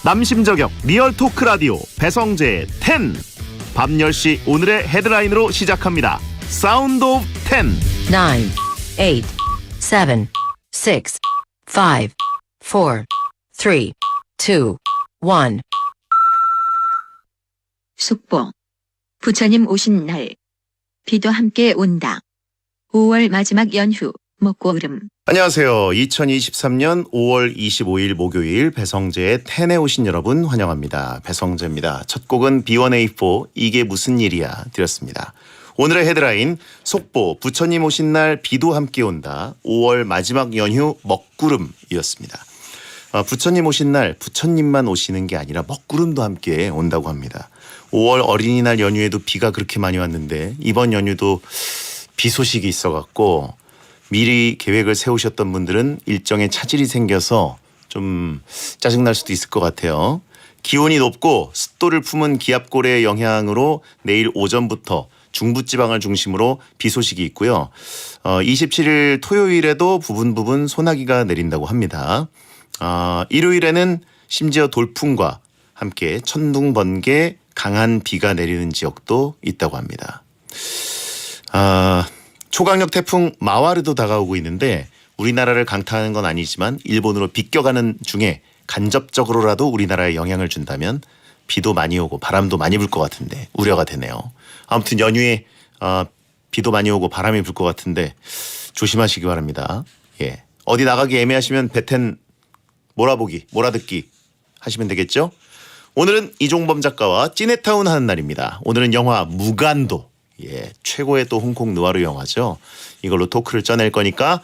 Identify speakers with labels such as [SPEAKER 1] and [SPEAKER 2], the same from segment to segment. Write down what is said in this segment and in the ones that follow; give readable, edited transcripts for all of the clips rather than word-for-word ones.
[SPEAKER 1] 남심저격 리얼 토크 라디오 배성재의 10. 밤 10시 오늘의 헤드라인으로 시작합니다. 사운드 오브 10.
[SPEAKER 2] 9, 8, 7, 6, 5, 4, 3, 2, 1.
[SPEAKER 3] 속보. 부처님 오신 날. 비도 함께 온다. 5월 마지막 연휴, 먹고을음.
[SPEAKER 1] 안녕하세요. 2023년 5월 25일 목요일 배성재의 10에 오신 여러분 환영합니다. 배성재입니다. 첫 곡은 B1A4 이게 무슨 일이야 드렸습니다. 오늘의 헤드라인 속보 부처님 오신 날 비도 함께 온다. 5월 마지막 연휴 먹구름이었습니다. 부처님 오신 날 부처님만 오시는 게 아니라 먹구름도 함께 온다고 합니다. 5월 어린이날 연휴에도 비가 그렇게 많이 왔는데 이번 연휴도 비 소식이 있어갖고 미리 계획을 세우셨던 분들은 일정에 차질이 생겨서 좀 짜증날 수도 있을 것 같아요. 기온이 높고 습도를 품은 기압고래의 영향으로 내일 오전부터 중부지방을 중심으로 비 소식이 있고요. 27일 토요일에도 부분 소나기가 내린다고 합니다. 일요일에는 심지어 돌풍과 함께 천둥, 번개, 강한 비가 내리는 지역도 있다고 합니다. 초강력 태풍 마와르도 다가오고 있는데 우리나라를 강타하는 건 아니지만 일본으로 비껴가는 중에 간접적으로라도 우리나라에 영향을 준다면 비도 많이 오고 바람도 많이 불 것 같은데 우려가 되네요. 아무튼 연휴에 비도 많이 오고 바람이 불 것 같은데 조심하시기 바랍니다. 예, 어디 나가기 애매하시면 배텐 몰아듣기 하시면 되겠죠. 오늘은 이종범 작가와 찌네타운 하는 날입니다. 오늘은 영화 무간도. 예, 최고의 또 홍콩 누아르 영화죠. 이걸로 토크를 쪄낼 거니까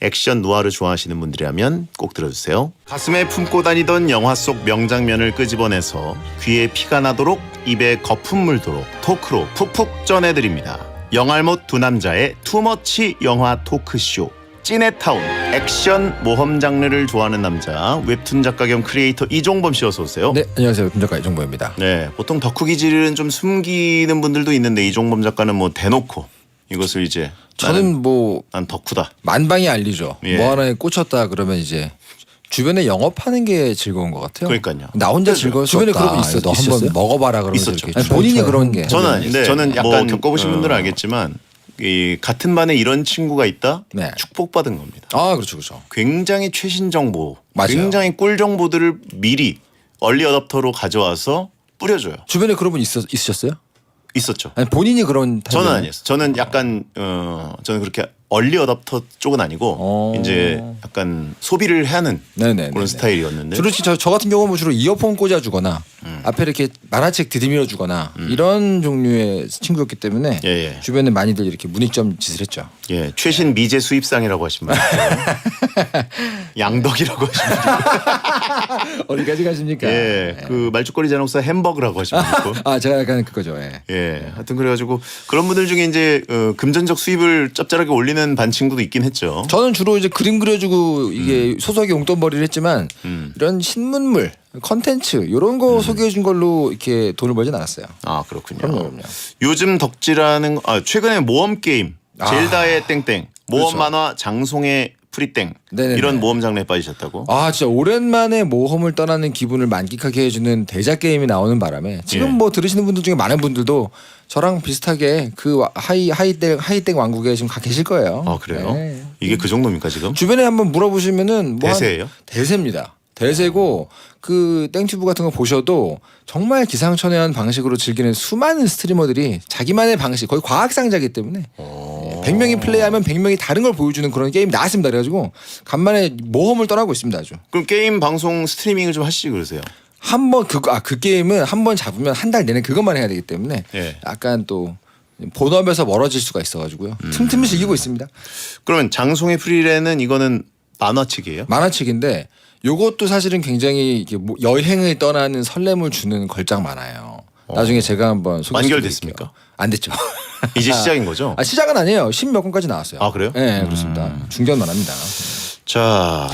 [SPEAKER 1] 액션 누아르 좋아하시는 분들이라면 꼭 들어주세요. 가슴에 품고 다니던 영화 속 명장면을 끄집어내서 귀에 피가 나도록 입에 거품 물도록 토크로 푹푹 쪄내드립니다. 영알못 두 남자의 투머치 영화 토크쇼 찌네타운. 액션 모험 장르를 좋아하는 남자 웹툰 작가 겸 크리에이터 이종범 씨 어서 오세요.
[SPEAKER 4] 네, 안녕하세요. 웹툰 작가 이종범입니다.
[SPEAKER 1] 네, 보통 덕후 기질은 좀 숨기는 분들도 있는데 이종범 작가는 뭐 대놓고 이것을 이제
[SPEAKER 4] 저는
[SPEAKER 1] 난 덕후다.
[SPEAKER 4] 만방이 알리죠.
[SPEAKER 1] 예.
[SPEAKER 4] 뭐 하나에 꽂혔다 그러면 이제 주변에 영업하는 게 즐거운 것 같아요.
[SPEAKER 1] 그러니까요.
[SPEAKER 4] 나 혼자 즐거울 수
[SPEAKER 1] 주변에
[SPEAKER 4] 없다.
[SPEAKER 1] 그런 분
[SPEAKER 4] 너 한번 먹어봐라 그러면서
[SPEAKER 1] 있었죠.
[SPEAKER 4] 이렇게 본인이 그런 게
[SPEAKER 1] 저는 아닌데 저는 약간
[SPEAKER 4] 뭐
[SPEAKER 1] 겪어보신 분들은 알겠지만 이 같은 반에 이런 친구가 있다?
[SPEAKER 4] 네.
[SPEAKER 1] 축복받은 겁니다.
[SPEAKER 4] 아, 그렇죠.
[SPEAKER 1] 굉장히 최신 정보,
[SPEAKER 4] 맞아요.
[SPEAKER 1] 굉장히 꿀 정보들을 미리 얼리 어댑터로 가져와서 뿌려줘요.
[SPEAKER 4] 주변에 그런 분 있으셨어요?
[SPEAKER 1] 있었죠.
[SPEAKER 4] 아니, 본인이 그런
[SPEAKER 1] 저는 아니었어요. 저는 약간 저는 그렇게 얼리 어댑터 쪽은 아니고 이제 약간 소비를 하는 그런 스타일이었는데
[SPEAKER 4] 주로 저 같은 경우는 주로 이어폰 꽂아주거나 앞에 이렇게 만화책 들이밀어 주거나 이런 종류의 친구였기 때문에
[SPEAKER 1] 예.
[SPEAKER 4] 주변에 많이들 이렇게 문익점 짓을 했죠.
[SPEAKER 1] 예, 최신 미제 수입상이라고 하신 분 양덕이라고 하신 분
[SPEAKER 4] 어디까지 가십니까?
[SPEAKER 1] 예, 그 말죽거리 잔혹사 햄버거라고 하신 분 있고
[SPEAKER 4] 아, 제가 약간 그거죠.
[SPEAKER 1] 예, 하여튼 그래가지고 그런 분들 중에 이제 금전적 수입을 짭짤하게 올리는 반 친구도 있긴 했죠.
[SPEAKER 4] 저는 주로 이제 그림 그려주고 이게 소소하게 용돈벌이를 했지만 이런 신문물, 컨텐츠 이런 거 소개해준 걸로 이렇게 돈을 벌진 않았어요.
[SPEAKER 1] 아, 그렇군요.
[SPEAKER 4] 그럼요.
[SPEAKER 1] 요즘 덕질하는 최근에 모험 게임 젤다의 땡땡, 모험
[SPEAKER 4] 그렇죠.
[SPEAKER 1] 만화 장송의 프리땡
[SPEAKER 4] 네네네.
[SPEAKER 1] 이런 모험 장르에 빠지셨다고?
[SPEAKER 4] 아, 진짜 오랜만에 모험을 떠나는 기분을 만끽하게 해주는 대작 게임이 나오는 바람에 지금
[SPEAKER 1] 예.
[SPEAKER 4] 뭐 들으시는 분들 중에 많은 분들도 저랑 비슷하게 그 하이땡 왕국에 지금 가 계실 거예요.
[SPEAKER 1] 아, 그래요?
[SPEAKER 4] 네.
[SPEAKER 1] 이게 그 정도입니까 지금?
[SPEAKER 4] 주변에 한번 물어보시면은 뭐
[SPEAKER 1] 대세예요?
[SPEAKER 4] 대세입니다. 대세고 그 땡튜브 같은 거 보셔도 정말 기상천외한 방식으로 즐기는 수많은 스트리머들이 자기만의 방식 거의 과학상자이기 때문에 100명이 플레이하면 100명이 다른 걸 보여주는 그런 게임 나왔습니다. 그래가지고 간만에 모험을 떠나고 있습니다. 아주.
[SPEAKER 1] 그럼 게임 방송 스트리밍을 좀 하시지 그러세요.
[SPEAKER 4] 한번 그 게임은 한 번 잡으면 한 달 내내 그것만 해야 되기 때문에
[SPEAKER 1] 예.
[SPEAKER 4] 약간 또 본업에서 멀어질 수가 있어가지고요. 틈틈이 즐기고 있습니다.
[SPEAKER 1] 그러면 장송의 프리레는 이거는 만화책이에요?
[SPEAKER 4] 만화책인데 요것도 사실은 굉장히 이게 여행을 떠나는 설렘을 주는 걸작 만화예요. 나중에 제가 한번 소개해드릴게요.
[SPEAKER 1] 완결됐습니까?
[SPEAKER 4] 안 됐죠.
[SPEAKER 1] 이제 시작인 거죠?
[SPEAKER 4] 아, 시작은 아니에요. 10몇 권까지 나왔어요.
[SPEAKER 1] 아, 그래요?
[SPEAKER 4] 네, 그렇습니다. 중견 만화입니다.
[SPEAKER 1] 자,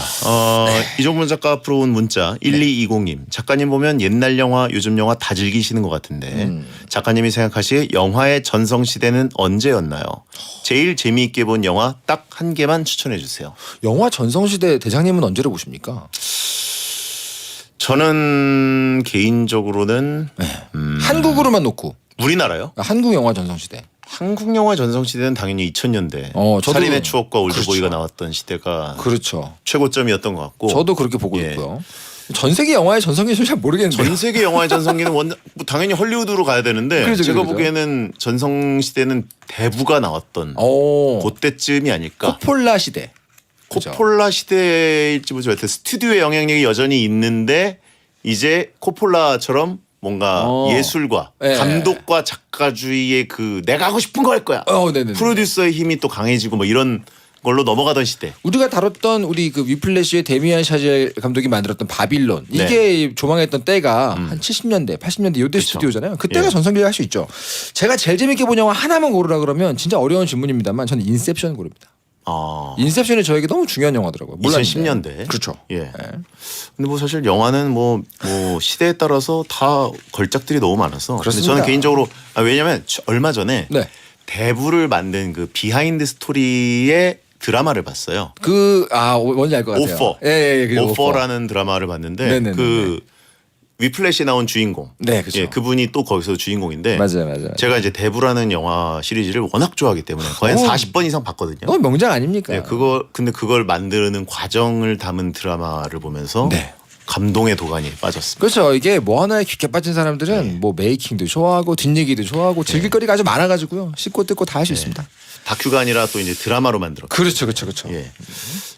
[SPEAKER 1] 이종문 작가 앞으로 온 문자 1220님. 작가님 보면 옛날 영화, 요즘 영화 다 즐기시는 것 같은데 작가님이 생각하시기에 영화의 전성시대는 언제였나요? 제일 재미있게 본 영화 딱 한 개만 추천해 주세요.
[SPEAKER 4] 영화 전성시대 대장님은 언제로 보십니까?
[SPEAKER 1] 저는 개인적으로는
[SPEAKER 4] 한국으로만 놓고
[SPEAKER 1] 우리나라요?
[SPEAKER 4] 한국 영화 전성시대.
[SPEAKER 1] 한국 영화 전성시대는 당연히 2000년대
[SPEAKER 4] 저도-
[SPEAKER 1] 살인의 추억과 올드보이가
[SPEAKER 4] 그렇죠.
[SPEAKER 1] 나왔던 시대가
[SPEAKER 4] 그렇죠.
[SPEAKER 1] 최고점이었던 것 같고
[SPEAKER 4] 저도 그렇게 보고
[SPEAKER 1] 예.
[SPEAKER 4] 있고요. 전 세계 영화의 전성기는 잘 모르겠는데.
[SPEAKER 1] 전 세계 영화의 전성기는 뭐 당연히 hollywood로 가야 되는데
[SPEAKER 4] 그렇죠,
[SPEAKER 1] 제가
[SPEAKER 4] 그렇죠.
[SPEAKER 1] 보기에는 전성시대는 대부가 나왔던 그때쯤이 아닐까.
[SPEAKER 4] 코폴라 시대. 그죠?
[SPEAKER 1] 코폴라 시대일지 모르지만 하여튼 스튜디오의 영향력이 여전히 있는데 이제 코폴라처럼 뭔가 예술과
[SPEAKER 4] 예.
[SPEAKER 1] 감독과 작가주의의 그 내가 하고 싶은 거 할 거야.
[SPEAKER 4] 네네.
[SPEAKER 1] 프로듀서의 힘이 또 강해지고 뭐 이런 걸로 넘어가던 시대.
[SPEAKER 4] 우리가 다뤘던 우리 그 위플래시의 데미안 샤젤 감독이 만들었던 바빌론
[SPEAKER 1] 네.
[SPEAKER 4] 이게 조망했던 때가 한 70년대, 80년대 요때
[SPEAKER 1] 그쵸.
[SPEAKER 4] 스튜디오잖아요. 그때가
[SPEAKER 1] 예.
[SPEAKER 4] 전성기를 할 수 있죠. 제가 제일 재밌게 본 영화 하나만 고르라 그러면 진짜 어려운 질문입니다만 저는 인셉션 고릅니다. 인셉션이 저에게 너무 중요한 영화더라고요. 몰랐는데.
[SPEAKER 1] 2010년대.
[SPEAKER 4] 그렇죠.
[SPEAKER 1] 예. 근데 뭐 사실 영화는 뭐 시대에 따라서 다 걸작들이 너무 많아서. 근데
[SPEAKER 4] 그렇습니다.
[SPEAKER 1] 저는 개인적으로 왜냐면 얼마 전에
[SPEAKER 4] 네.
[SPEAKER 1] 대부를 만든 그 비하인드 스토리의 드라마를 봤어요.
[SPEAKER 4] 뭔지 알 것 같아요.
[SPEAKER 1] 오퍼.
[SPEAKER 4] 예,
[SPEAKER 1] 오퍼라는 드라마를 봤는데
[SPEAKER 4] 네네네네.
[SPEAKER 1] 그 위플래시에 나온 주인공.
[SPEAKER 4] 네, 그렇죠.
[SPEAKER 1] 예, 그분이 또 거기서 주인공인데.
[SPEAKER 4] 맞아요.
[SPEAKER 1] 제가 이제 대부라는 영화 시리즈를 워낙 좋아하기 때문에 거의 한 40번 이상 봤거든요.
[SPEAKER 4] 너무 명작 아닙니까?
[SPEAKER 1] 예, 근데 그걸 만드는 과정을 담은 드라마를 보면서
[SPEAKER 4] 네.
[SPEAKER 1] 감동의 도가니에 빠졌습니다.
[SPEAKER 4] 그렇죠. 이게 뭐 하나에 깊게 빠진 사람들은
[SPEAKER 1] 네.
[SPEAKER 4] 뭐 메이킹도 좋아하고 뒷얘기도 좋아하고 즐길 거리가 아주 많아가지고요. 씹고 뜯고 다 할 수 있습니다.
[SPEAKER 1] 다큐가 아니라 또 이제 드라마로 만들었고.
[SPEAKER 4] 그렇죠.
[SPEAKER 1] 예.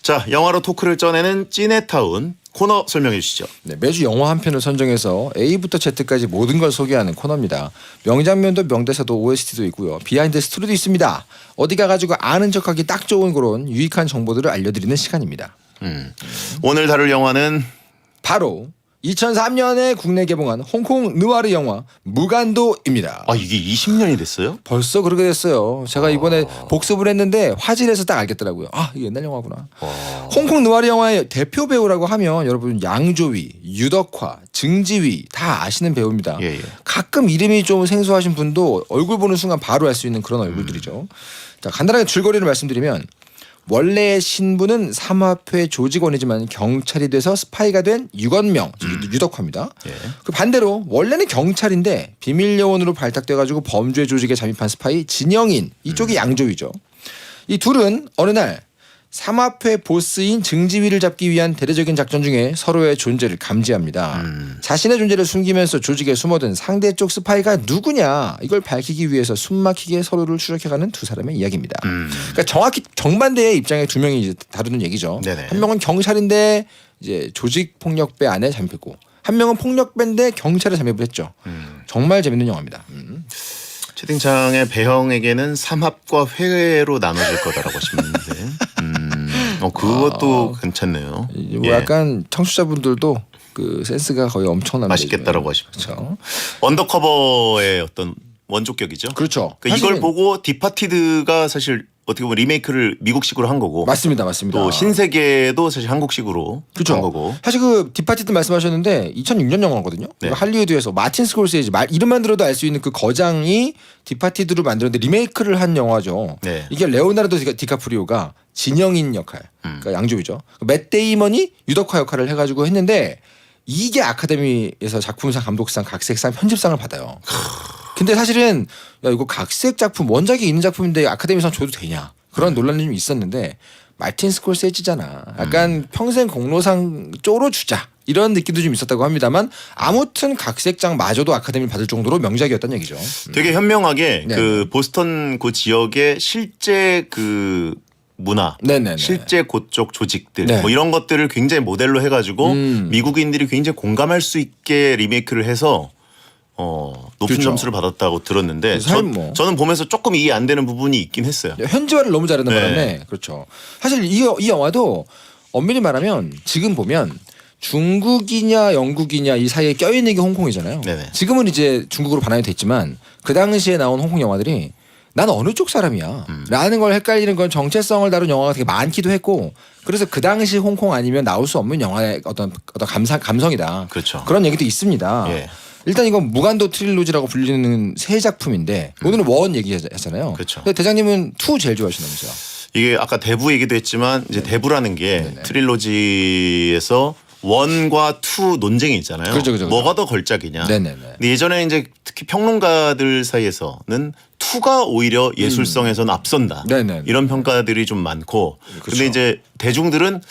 [SPEAKER 1] 자, 영화로 토크를 쪄내는 찐해타운 코너 설명해 주시죠.
[SPEAKER 4] 네, 매주 영화 한 편을 선정해서 A부터 Z까지 모든 걸 소개하는 코너입니다. 명장면도 명대사도 OST도 있고요. 비하인드 스토리도 있습니다. 어디 가가지고 아는 척하기 딱 좋은 그런 유익한 정보들을 알려드리는 시간입니다.
[SPEAKER 1] 오늘 다룰 영화는
[SPEAKER 4] 바로 2003년에 국내 개봉한 홍콩 느와르 영화 무간도입니다.
[SPEAKER 1] 이게 20년이 됐어요?
[SPEAKER 4] 벌써 그렇게 됐어요. 제가 이번에 복습을 했는데 화질에서 딱 알겠더라고요. 이게 옛날 영화구나. 홍콩 느와르 영화의 대표 배우라고 하면 여러분 양조위, 유덕화, 증지위 다 아시는 배우입니다.
[SPEAKER 1] 예.
[SPEAKER 4] 가끔 이름이 좀 생소하신 분도 얼굴 보는 순간 바로 알 수 있는 그런 얼굴들이죠. 자, 간단하게 줄거리를 말씀드리면 원래의 신부는 삼합회 조직원이지만 경찰이 돼서 스파이가 된 유건명, 유덕화입니다.
[SPEAKER 1] 예.
[SPEAKER 4] 그 반대로 원래는 경찰인데 비밀 요원으로 발탁돼가지고 범죄 조직에 잠입한 스파이 진영인 이쪽이 양조위죠. 이 둘은 어느 날 삼합회 보스인 증지위를 잡기 위한 대대적인 작전 중에 서로의 존재를 감지합니다. 자신의 존재를 숨기면서 조직에 숨어든 상대 쪽 스파이가 누구냐 이걸 밝히기 위해서 숨막히게 서로를 추적해가는 두 사람의 이야기입니다. 그러니까 정확히 정반대의 입장의 두 명이 이제 다루는 얘기죠.
[SPEAKER 1] 네네.
[SPEAKER 4] 한 명은 경찰인데 이제 조직 폭력배 안에 잠입했고 한 명은 폭력배인데 경찰에 잠입을 했죠. 정말 재밌는 영화입니다.
[SPEAKER 1] 채팅창의 배형에게는 삼합과 회로 나눠질 거다라고 하시는데 그것도 괜찮네요.
[SPEAKER 4] 뭐 약간 청취자분들도 그 센스가 거의 엄청납니다.
[SPEAKER 1] 맛있겠다라고 하십니다.
[SPEAKER 4] 그렇죠.
[SPEAKER 1] 언더커버의 어떤 원조격이죠.
[SPEAKER 4] 그렇죠.
[SPEAKER 1] 그러니까 이걸
[SPEAKER 4] 사실은-
[SPEAKER 1] 보고 디파티드가 사실 어떻게 보면 리메이크를 미국식으로 한 거고
[SPEAKER 4] 맞습니다.
[SPEAKER 1] 또 신세계도 사실 한국식으로
[SPEAKER 4] 그렇죠.
[SPEAKER 1] 한 거고.
[SPEAKER 4] 사실 그 디파티드 말씀하셨는데 2006년 영화거든요.
[SPEAKER 1] 네.
[SPEAKER 4] 할리우드에서 마틴 스콜세이지 이름만 들어도 알 수 있는 그 거장이 디파티드를 만들었는데 리메이크를 한 영화죠.
[SPEAKER 1] 네.
[SPEAKER 4] 이게 레오나르도 디카프리오가 진영인 역할, 그러니까 양조위죠. 맷 데이먼이 유덕화 역할을 해가지고 했는데 이게 아카데미에서 작품상, 감독상, 각색상, 편집상을 받아요. 근데 사실은 야 이거 각색 작품 원작이 있는 작품인데 아카데미상 줘도 되냐 그런 논란이 좀 있었는데 마틴 스콜세지잖아. 약간 평생 공로상 쪼로 주자 이런 느낌도 좀 있었다고 합니다만 아무튼 각색장마저도 아카데미를 받을 정도로 명작이었다는 얘기죠.
[SPEAKER 1] 되게 현명하게
[SPEAKER 4] 네.
[SPEAKER 1] 그 보스턴 그 지역의 실제 그 문화,
[SPEAKER 4] 네네네.
[SPEAKER 1] 실제 그쪽 조직들
[SPEAKER 4] 네.
[SPEAKER 1] 뭐 이런 것들을 굉장히 모델로 해가지고 미국인들이 굉장히 공감할 수 있게 리메이크를 해서 높은
[SPEAKER 4] 그렇죠.
[SPEAKER 1] 점수를 받았다고 들었는데
[SPEAKER 4] 사실 뭐.
[SPEAKER 1] 저는 보면서 조금 이해 안 되는 부분이 있긴 했어요.
[SPEAKER 4] 현지화를 너무 잘하는
[SPEAKER 1] 네.
[SPEAKER 4] 바람에 그렇죠. 사실 이 영화도 엄밀히 말하면 지금 보면 중국이냐 영국이냐 이 사이에 껴있는 게 홍콩이잖아요.
[SPEAKER 1] 네네.
[SPEAKER 4] 지금은 이제 중국으로 반환이 됐지만 그 당시에 나온 홍콩 영화들이 난 어느 쪽 사람이야 라는 걸 헷갈리는 건 정체성을 다룬 영화가 되게 많기도 했고 그래서 그 당시 홍콩 아니면 나올 수 없는 영화의 어떤 감성이다.
[SPEAKER 1] 그렇죠.
[SPEAKER 4] 그런 얘기도 있습니다.
[SPEAKER 1] 예.
[SPEAKER 4] 일단 이건 무간도 트릴로지라고 불리는 세 작품인데 오늘은 원 얘기했잖아요.
[SPEAKER 1] 그렇죠.
[SPEAKER 4] 근데 대장님은 투 제일 좋아하시나면서요?
[SPEAKER 1] 이게 아까 대부 얘기도 했지만 이제 대부라는 게
[SPEAKER 4] 네네.
[SPEAKER 1] 트릴로지에서 원과 투 논쟁이 있잖아요.
[SPEAKER 4] 그렇죠.
[SPEAKER 1] 뭐가 더 걸작이냐.
[SPEAKER 4] 네네네.
[SPEAKER 1] 근데 예전에 이제 특히 평론가들 사이에서는 투가 오히려 예술성에서는 앞선다.
[SPEAKER 4] 네네.
[SPEAKER 1] 이런 평가들이 좀 많고.
[SPEAKER 4] 그렇죠.
[SPEAKER 1] 근데 이제 대중들은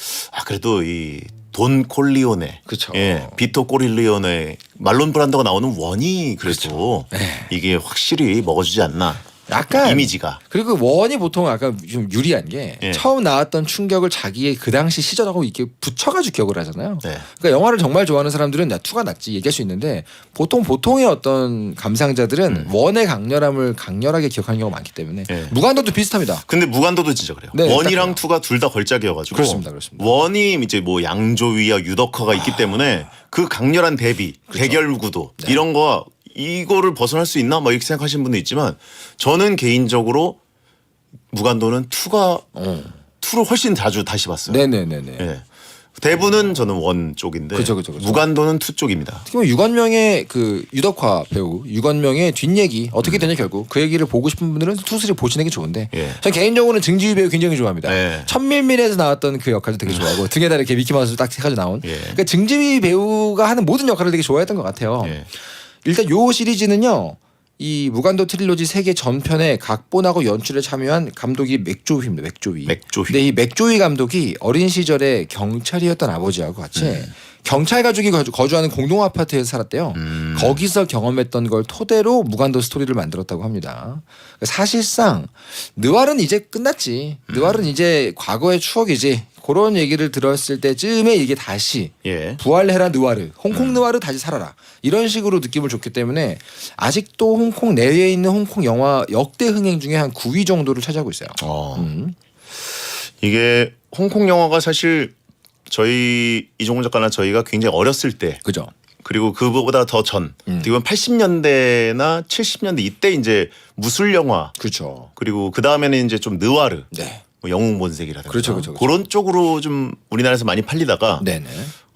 [SPEAKER 1] 그래도 이 돈 콜리오네,
[SPEAKER 4] 그쵸.
[SPEAKER 1] 예, 비토 콜리오네, 말론 브란도가 나오는 원이 그래도
[SPEAKER 4] 네.
[SPEAKER 1] 이게 확실히 먹어주지 않나.
[SPEAKER 4] 약간
[SPEAKER 1] 이미지가.
[SPEAKER 4] 그리고 원이 보통 약간 좀 유리한 게
[SPEAKER 1] 예.
[SPEAKER 4] 처음 나왔던 충격을 자기의 그 당시 시절하고 이렇게 붙여가지고 기억을 하잖아요.
[SPEAKER 1] 네.
[SPEAKER 4] 그러니까 영화를 정말 좋아하는 사람들은 야 투가 낫지 얘기할 수 있는데 보통의 어떤 감상자들은 원의 강렬함을 강렬하게 기억하는 경우가 많기 때문에
[SPEAKER 1] 예.
[SPEAKER 4] 무간도도 비슷합니다.
[SPEAKER 1] 근데 무간도도 진짜 그래요.
[SPEAKER 4] 네, 딱
[SPEAKER 1] 원이랑
[SPEAKER 4] 그래요.
[SPEAKER 1] 투가 둘 다 걸작이어가지고.
[SPEAKER 4] 그렇습니다.
[SPEAKER 1] 원이 이제 뭐 양조위와 유덕화가 있기 때문에 그 강렬한 대비, 대결 구도 이런 거 이거를 벗어날 수 있나? 막 이렇게 생각하시는 분도 있지만 저는 개인적으로 무간도는 투를 훨씬 자주 다시 봤어요.
[SPEAKER 4] 네네네네.
[SPEAKER 1] 예. 대부는 저는 원 쪽인데
[SPEAKER 4] 그쵸.
[SPEAKER 1] 무간도는 투 쪽입니다.
[SPEAKER 4] 특히 뭐 유관명의 그 유덕화 배우 유관명의 뒷얘기 어떻게 되냐 결국 그 얘기를 보고 싶은 분들은 투스리 보시는 게 좋은데
[SPEAKER 1] 예.
[SPEAKER 4] 전 개인적으로는 증지휘 배우 굉장히 좋아합니다.
[SPEAKER 1] 예.
[SPEAKER 4] 천밀밀에서 나왔던 그 역할도 되게 좋아하고 등에다 이렇게 미키마우스 딱 해가지고 나온
[SPEAKER 1] 예.
[SPEAKER 4] 그러니까 증지휘 배우가 하는 모든 역할을 되게 좋아했던 것 같아요.
[SPEAKER 1] 예.
[SPEAKER 4] 일단 요 시리즈는요. 이 무간도 트릴로지 세계 전편에 각본하고 연출에 참여한 감독이 맥조위입니다. 맥조위. 근데 이 맥조위 감독이 어린 시절에 경찰이었던 아버지하고 같이 경찰 가족이 거주하는 공동 아파트에서 살았대요. 거기서 경험했던 걸 토대로 무간도 스토리를 만들었다고 합니다. 사실상 느와르는 이제 끝났지. 느와르는 이제 과거의 추억이지. 그런 얘기를 들었을 때쯤에 이게 다시
[SPEAKER 1] 예.
[SPEAKER 4] 부활해라 느와르, 홍콩 느와르 다시 살아라 이런 식으로 느낌을 줬기 때문에 아직도 홍콩 내외에 있는 홍콩 영화 역대 흥행 중에 한 9위 정도를 차지하고 있어요.
[SPEAKER 1] 이게 홍콩 영화가 사실 저희 이종훈 작가나 저희가 굉장히 어렸을 때
[SPEAKER 4] 그죠?
[SPEAKER 1] 그리고 그보다 더 전, 지금 80년대나 70년대 이때 이제 무술 영화
[SPEAKER 4] 그렇죠.
[SPEAKER 1] 그리고 그 다음에는 이제 좀 느와르,
[SPEAKER 4] 네.
[SPEAKER 1] 뭐 영웅본색이라든가
[SPEAKER 4] 그렇죠.
[SPEAKER 1] 그런 쪽으로 좀 우리나라에서 많이 팔리다가
[SPEAKER 4] 네네.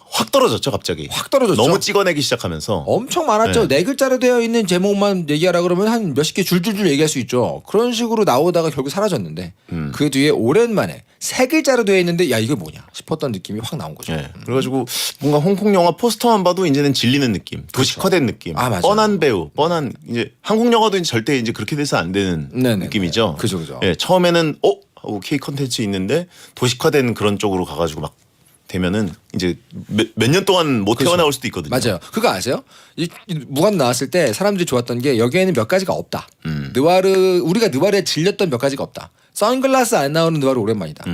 [SPEAKER 1] 확 떨어졌죠 갑자기.
[SPEAKER 4] 확 떨어졌죠.
[SPEAKER 1] 너무 찍어내기 시작하면서.
[SPEAKER 4] 엄청 많았죠. 네 글자로 되어 있는 제목만 얘기하라 그러면 한 몇십 개 줄줄줄 얘기할 수 있죠. 그런 식으로 나오다가 결국 사라졌는데 그 뒤에 오랜만에 세 글자로 되어 있는데 야 이게 뭐냐 싶었던 느낌이 확 나온 거죠.
[SPEAKER 1] 예. 그래가지고 뭔가 홍콩 영화 포스터만 봐도 이제는 질리는 느낌, 도식화된 느낌,
[SPEAKER 4] 아, 맞아요.
[SPEAKER 1] 뻔한 배우, 뻔한 이제 한국 영화도 이제 절대 이제 그렇게 돼서 안 되는
[SPEAKER 4] 네네네.
[SPEAKER 1] 느낌이죠.
[SPEAKER 4] 그죠.
[SPEAKER 1] 예, 처음에는 하고 K 컨텐츠 있는데 도식화된 그런 쪽으로 가가지고 막 되면은 이제 몇 년 동안 못 태어나올 수도 있거든요.
[SPEAKER 4] 맞아요. 그거 아세요? 이 무간 나왔을 때 사람들이 좋았던 게 여기에는 몇 가지가 없다. 느와르 우리가 느와르에 질렸던 몇 가지가 없다. 선글라스 안 나오는 느와르 오랜만이다.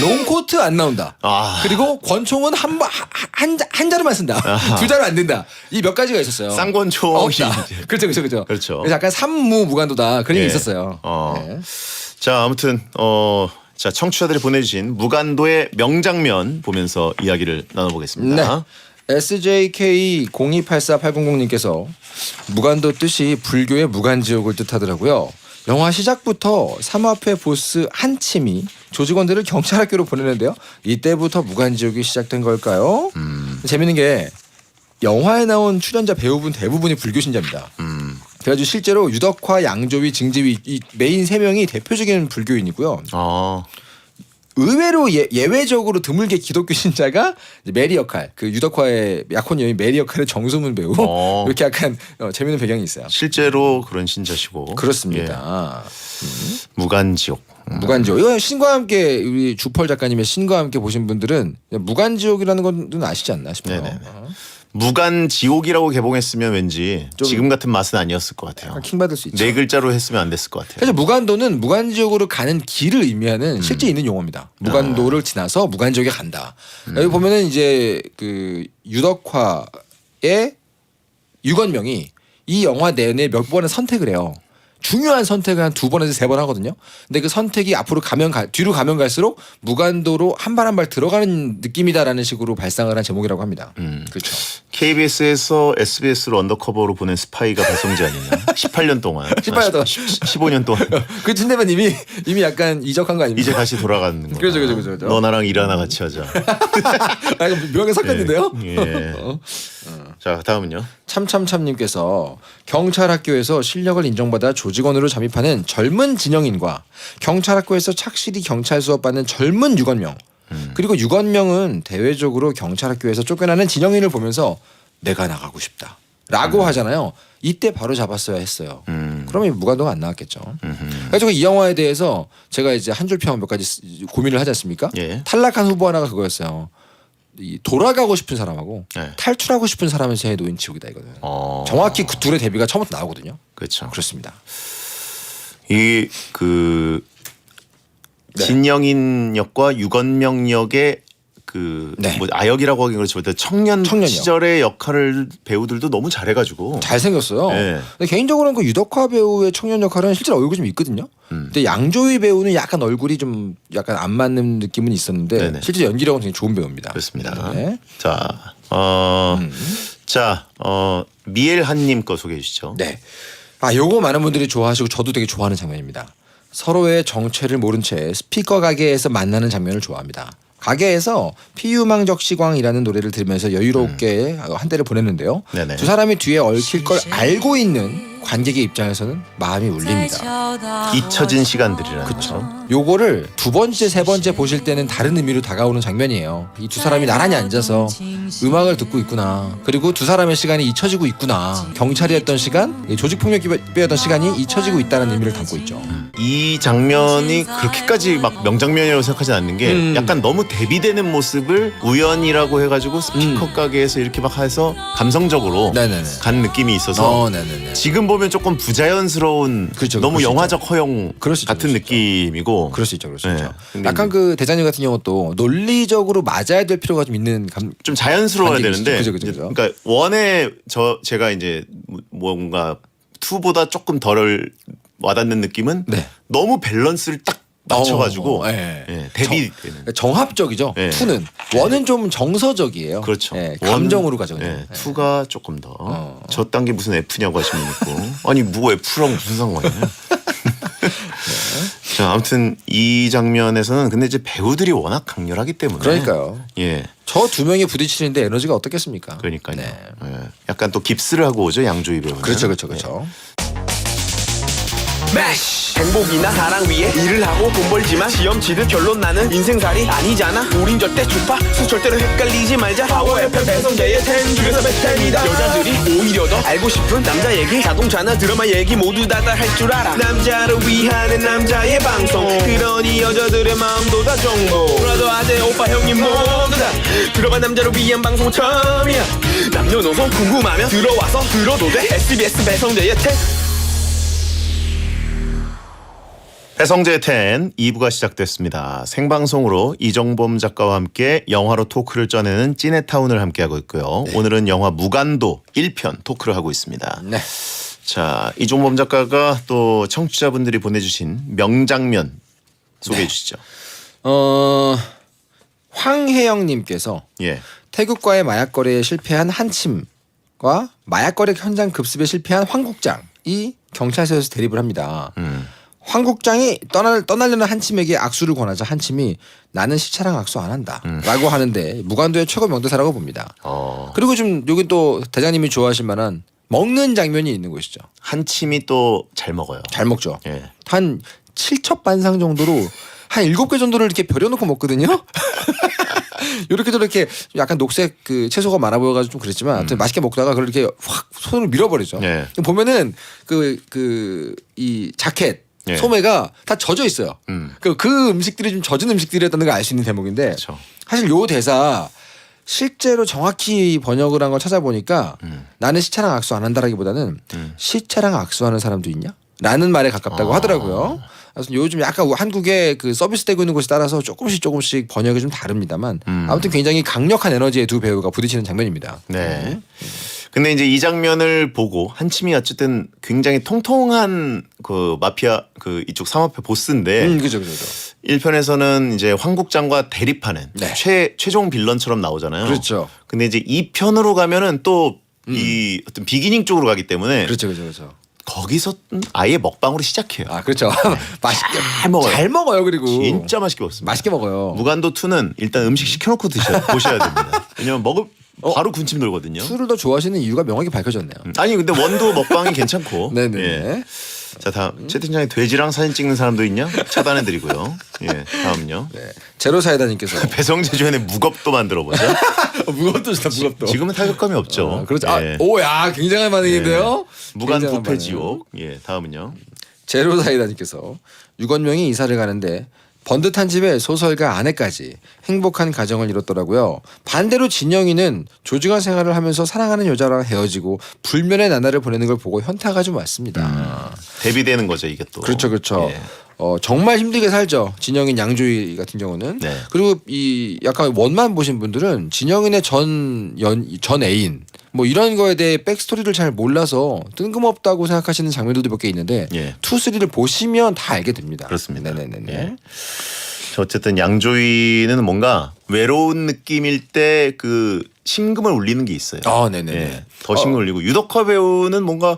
[SPEAKER 4] 롱코트 안 나온다. 그리고 권총은 한 자루만 쓴다. 두 자루 안 된다. 이 몇 가지가 있었어요.
[SPEAKER 1] 쌍권총
[SPEAKER 4] 없다. 그렇죠.
[SPEAKER 1] 그렇죠.
[SPEAKER 4] 그래서 약간 삼무 무간도다 그런 게
[SPEAKER 1] 예.
[SPEAKER 4] 있었어요. 네.
[SPEAKER 1] 자 아무튼 자 청취자들이 보내주신 무간도의 명장면 보면서 이야기를 나눠보겠습니다.
[SPEAKER 4] 네. SJK028480님께서 무간도 뜻이 불교의 무간지옥을 뜻하더라고요. 영화 시작부터 삼합회 보스 한침이 조직원들을 경찰학교로 보내는데요. 이때부터 무간지옥이 시작된 걸까요? 재밌는 게 영화에 나온 출연자 배우분 대부분이 불교 신자입니다. 그래가지고 실제로 유덕화, 양조위, 증지위 이 메인 세 명이 대표적인 불교인이고요. 의외로 예외적으로 드물게 기독교 신자가 메리 역할, 그 유덕화의 약혼 여인 메리 역할의 정소문 배우 이렇게 약간 재밌는 배경이 있어요.
[SPEAKER 1] 실제로 그런 신자시고.
[SPEAKER 4] 그렇습니다.
[SPEAKER 1] 무간지옥.
[SPEAKER 4] 무간지옥. 이거 신과 함께 우리 주펄 작가님의 신과 함께 보신 분들은 무간지옥이라는 건 아시지 않나 싶어요.
[SPEAKER 1] 네네네. 무간지옥이라고 개봉했으면 왠지 지금 같은 맛은 아니었을 것 같아요.
[SPEAKER 4] 킹 받을 수 있죠.
[SPEAKER 1] 네 글자로 했으면 안 됐을 것 같아요.
[SPEAKER 4] 사실 무간도는 무간지옥으로 가는 길을 의미하는 실제 있는 용어입니다. 무간도를 지나서 무간지옥에 간다. 여기 보면은 이제 그 유덕화의 유건명이 이 영화 내내 몇 번의 선택을 해요. 중요한 선택을 한 2번에서 3번 하거든요. 근데 그 선택이 앞으로 뒤로 가면 갈수록 무간도로 한 발 한 발 들어가는 느낌이다라는 식으로 발상을 한 제목이라고 합니다. 그렇죠.
[SPEAKER 1] KBS에서 SBS로 언더커버로 보낸 스파이가 배성재 아니냐? 18년 동안.
[SPEAKER 4] 18년 동안.
[SPEAKER 1] 15년 동안.
[SPEAKER 4] 그 진대면 이미 약간 이적한 거 아닙니까?
[SPEAKER 1] 이제 다시 돌아가는 거.
[SPEAKER 4] 그렇죠.
[SPEAKER 1] 너 나랑 일 하나 같이 하자.
[SPEAKER 4] 아, 이거 묘하게 섞였는데요?
[SPEAKER 1] 예. 자 다음은요.
[SPEAKER 4] 참참참님께서 경찰학교에서 실력을 인정받아 조직원으로 잠입하는 젊은 진영인과 경찰학교에서 착실히 경찰 수업받는 젊은 유건명 그리고 유건명은 대외적으로 경찰학교에서 쫓겨나는 진영인을 보면서 내가 나가고 싶다라고 하잖아요. 이때 바로 잡았어야 했어요. 그러면 무관도가 안 나왔겠죠. 그래서 이 영화에 대해서 제가 이제 한 줄 평 몇 가지 고민을 하지 않습니까?
[SPEAKER 1] 예.
[SPEAKER 4] 탈락한 후보 하나가 그거였어요. 이 돌아가고 싶은 사람하고
[SPEAKER 1] 네.
[SPEAKER 4] 탈출하고 싶은 사람의 새해 노인치욕이다 이거는. 정확히 그 둘의 대비가 처음부터 나오거든요.
[SPEAKER 1] 그렇죠.
[SPEAKER 4] 그렇습니다.
[SPEAKER 1] 이 그
[SPEAKER 4] 네.
[SPEAKER 1] 진영인 역과 유건명 역의 그
[SPEAKER 4] 네.
[SPEAKER 1] 뭐 아역이라고 하긴 그렇지만 청년
[SPEAKER 4] 청년역.
[SPEAKER 1] 시절의 역할을 배우들도 너무 잘해가지고
[SPEAKER 4] 잘생겼어요.
[SPEAKER 1] 네.
[SPEAKER 4] 근데 개인적으로는 그 유덕화 배우의 청년 역할은 실제로 얼굴이 좀 있거든요. 근데 양조위 배우는 약간 얼굴이 좀 약간 안 맞는 느낌은 있었는데
[SPEAKER 1] 네네.
[SPEAKER 4] 실제 연기력은 되게 좋은 배우입니다.
[SPEAKER 1] 그렇습니다.
[SPEAKER 4] 네.
[SPEAKER 1] 자, 미엘 한님 거 소개해 주시죠.
[SPEAKER 4] 네. 아, 요거 많은 분들이 좋아하시고 저도 되게 좋아하는 장면입니다. 서로의 정체를 모른 채 스피커 가게에서 만나는 장면을 좋아합니다. 가게에서 피유망적 시광이라는 노래를 들으면서 여유롭게 한때를 보냈는데요.
[SPEAKER 1] 네네.
[SPEAKER 4] 두 사람이 뒤에 얽힐 걸 알고 있는 관객의 입장에서는 마음이 울립니다.
[SPEAKER 1] 잊혀진 시간들이라는
[SPEAKER 4] 그렇죠. 요거를 두 번째, 세 번째 보실 때는 다른 의미로 다가오는 장면이에요. 이 두 사람이 나란히 앉아서 음악을 듣고 있구나. 그리고 두 사람의 시간이 잊혀지고 있구나. 경찰이 했던 시간, 조직폭력배였던 시간이 잊혀지고 있다는 의미를 담고 있죠.
[SPEAKER 1] 이 장면이 그렇게까지 막 명장면이라고 생각하지 않는 게 약간 너무 대비되는 모습을 우연이라고 해가지고 스피커 가게에서 이렇게 막 해서 감성적으로
[SPEAKER 4] 네네네.
[SPEAKER 1] 간 느낌이 있어서
[SPEAKER 4] 네네네.
[SPEAKER 1] 지금 보면 조금 부자연스러운
[SPEAKER 4] 그렇죠,
[SPEAKER 1] 너무
[SPEAKER 4] 그럴 수
[SPEAKER 1] 영화적 허용
[SPEAKER 4] 그럴 수 있죠,
[SPEAKER 1] 같은
[SPEAKER 4] 그럴 수 있죠.
[SPEAKER 1] 느낌이고
[SPEAKER 4] 그럴 수 있죠, 그럴 수
[SPEAKER 1] 네.
[SPEAKER 4] 있죠.
[SPEAKER 1] 근데
[SPEAKER 4] 약간
[SPEAKER 1] 이제
[SPEAKER 4] 그 대장님 같은 경우도 논리적으로 맞아야 될 필요가 좀 있는
[SPEAKER 1] 좀 자연스러워야
[SPEAKER 4] 관객이
[SPEAKER 1] 되는데
[SPEAKER 4] 있죠. 그죠.
[SPEAKER 1] 그러니까 원에 제가 이제 뭔가 투보다 조금 덜 와닿는 느낌은
[SPEAKER 4] 네.
[SPEAKER 1] 너무 밸런스를 딱 맞춰가지고
[SPEAKER 4] 예.
[SPEAKER 1] 대비되는
[SPEAKER 4] 정합적이죠.
[SPEAKER 1] 네.
[SPEAKER 4] 투는 원은 좀 정서적이에요.
[SPEAKER 1] 그렇죠.
[SPEAKER 4] 예, 감정으로 가죠. 그냥.
[SPEAKER 1] 네, 투가 조금 더. 저 딴 게 무슨 F냐고 하시면 있고. 아니 뭐 F랑 무슨 상관이야? 자, 아무튼 이 장면에서는 근데 이제 배우들이 워낙 강렬하기 때문에.
[SPEAKER 4] 그러니까요.
[SPEAKER 1] 예,
[SPEAKER 4] 저 두 명이 부딪히는데 에너지가 어떻겠습니까?
[SPEAKER 1] 그러니까요.
[SPEAKER 4] 네.
[SPEAKER 1] 예. 약간 또 깁스를 하고 오죠 양조위 배우는.
[SPEAKER 4] 그렇죠, 그렇죠, 그렇죠.
[SPEAKER 5] 행복이나 사랑 위해 일을 하고 돈 벌지만 시험 치듯 결론 나는 인생살이 아니잖아. 우린 절대 주파수 절대로 헷갈리지 말자. 파워 FM 배성재의 10 중에서 베스트입니다. 여자들이 오히려 더 알고 싶은 남자 얘기, 자동차나 드라마 얘기 모두 다 할 줄 알아. 남자를 위하는 남자의 방송, 그러니 여자들의 마음도 다 정보. 브라더 아재 오빠 형님 모두 다 들어봐. 남자를 위한 방송 처음이야. 남녀노소 궁금하면 들어와서 들어도 돼. SBS 배성재의 10.
[SPEAKER 1] 배성재 10 2부가 시작됐습니다. 생방송으로 이정범 작가와 함께 영화로 토크를 짜내는 찐해타운을 함께하고 있고요. 오늘은 영화 무간도 1편 토크를 하고 있습니다.
[SPEAKER 4] 네.
[SPEAKER 1] 자, 이종범 작가가 또 청취자분들이 보내주신 명장면 소개해 주시죠.
[SPEAKER 4] 황혜영님께서
[SPEAKER 1] 예.
[SPEAKER 4] 태국과의 마약 거래에 실패한 한침과 마약 거래 현장 급습에 실패한 황 국장이 경찰서에서 대립을 합니다. 황 국장이 떠나려는 한침에게 악수를 권하자 한침이 나는 시차랑 악수 안 한다라고 하는데 무간도의 최고 명대사라고 봅니다. 그리고 좀 여기 또 대장님이 좋아하실 만한 먹는 장면이 있는 곳이죠.
[SPEAKER 1] 한침이 또 잘 먹어요.
[SPEAKER 4] 잘 먹죠.
[SPEAKER 1] 예.
[SPEAKER 4] 한 7첩 반상 정도로 한 7개 정도를 이렇게 벼려놓고 먹거든요. 이렇게 저렇게 약간 녹색 그 채소가 많아 보여가지고 좀 그랬지만 아무튼 맛있게 먹다가 그걸 이렇게 확 손을 밀어버리죠.
[SPEAKER 1] 네.
[SPEAKER 4] 보면은 이 자켓
[SPEAKER 1] 네.
[SPEAKER 4] 소매가 다 젖어 있어요. 그 음식들이 좀 젖은 음식들이었다는 걸 알 수 있는 대목인데
[SPEAKER 1] 그렇죠.
[SPEAKER 4] 사실 요 대사 실제로 정확히 번역을 한 걸 찾아보니까 나는 시차랑 악수 안 한다라기보다는 시차랑 악수하는 사람도 있냐? 라는 말에 가깝다고 하더라고요. 그래서 요즘 약간 한국의 그 서비스되고 있는 곳에 따라서 조금씩 번역이 좀 다릅니다만 아무튼 굉장히 강력한 에너지의 두 배우가 부딪히는 장면입니다.
[SPEAKER 1] 네. 근데 이제 이 장면을 보고 한침이 어쨌든 굉장히 통통한 그 마피아 그 이쪽 삼합회 보스인데
[SPEAKER 4] 그죠.
[SPEAKER 1] 1편에서는 이제 황 국장과 대립하는
[SPEAKER 4] 네.
[SPEAKER 1] 최종 빌런처럼 나오잖아요.
[SPEAKER 4] 그렇죠.
[SPEAKER 1] 근데 이제 2편으로 가면은 또 이 어떤 비기닝 쪽으로 가기 때문에
[SPEAKER 4] 그렇죠.
[SPEAKER 1] 거기서 아예 먹방으로 시작해요.
[SPEAKER 4] 아 그렇죠. 맛있게
[SPEAKER 1] 먹어요.
[SPEAKER 4] 잘 먹어요. 그리고
[SPEAKER 1] 진짜 맛있게 먹습니다.
[SPEAKER 4] 맛있게 먹어요.
[SPEAKER 1] 무간도 2는 일단 음식 시켜놓고 보셔야 됩니다. 왜냐면 바로 군침 돌거든요.
[SPEAKER 4] 술을 더 좋아하시는 이유가 명확히 밝혀졌네요.
[SPEAKER 1] 아니 근데 원도 먹방이 괜찮고.
[SPEAKER 4] 네네.
[SPEAKER 1] 예. 자, 다음 채팅창에 돼지랑 사진 찍는 사람도 있냐? 차단해드리고요. 예, 다음요.
[SPEAKER 4] 네. 제로사이다님께서
[SPEAKER 1] 배성재 주연의 무겁도 만들어보자.
[SPEAKER 4] 무겁도 좋다 무겁도.
[SPEAKER 1] 지금은 타격감이 없죠.
[SPEAKER 4] 그렇죠.
[SPEAKER 1] 예.
[SPEAKER 4] 오야 굉장한 반응인데요.
[SPEAKER 1] 무관
[SPEAKER 4] 굉장한
[SPEAKER 1] 부패
[SPEAKER 4] 반응.
[SPEAKER 1] 지옥. 예, 다음은요.
[SPEAKER 4] 제로사이다님께서 유건명이 이사를 가는데 번듯한 집에 소설가 아내까지 행복한 가정을 이뤘더라고요. 반대로 진영이는 조직원 생활을 하면서 사랑하는 여자랑 헤어지고 불면의 나날을 보내는 걸 보고 현타가 좀 왔습니다.
[SPEAKER 1] 대비되는 거죠, 이게 또.
[SPEAKER 4] 그렇죠, 그렇죠.
[SPEAKER 1] 예.
[SPEAKER 4] 정말 힘들게 살죠. 진영인 양조위 같은 경우는.
[SPEAKER 1] 네.
[SPEAKER 4] 그리고 이 약간 원만 보신 분들은 진영인의 전 애인 뭐 이런 거에 대해 백스토리를 잘 몰라서 뜬금없다고 생각하시는 장면들도 몇 개 있는데
[SPEAKER 1] 예.
[SPEAKER 4] 2, 3를 보시면 다 알게 됩니다.
[SPEAKER 1] 그렇습니다.
[SPEAKER 4] 네네네.
[SPEAKER 1] 예. 자, 어쨌든 양조위는 뭔가 외로운 느낌일 때 그 심금을 울리는 게 있어요.
[SPEAKER 4] 아, 네네네.
[SPEAKER 1] 예, 더 심금을 울리고 유덕화 배우는 뭔가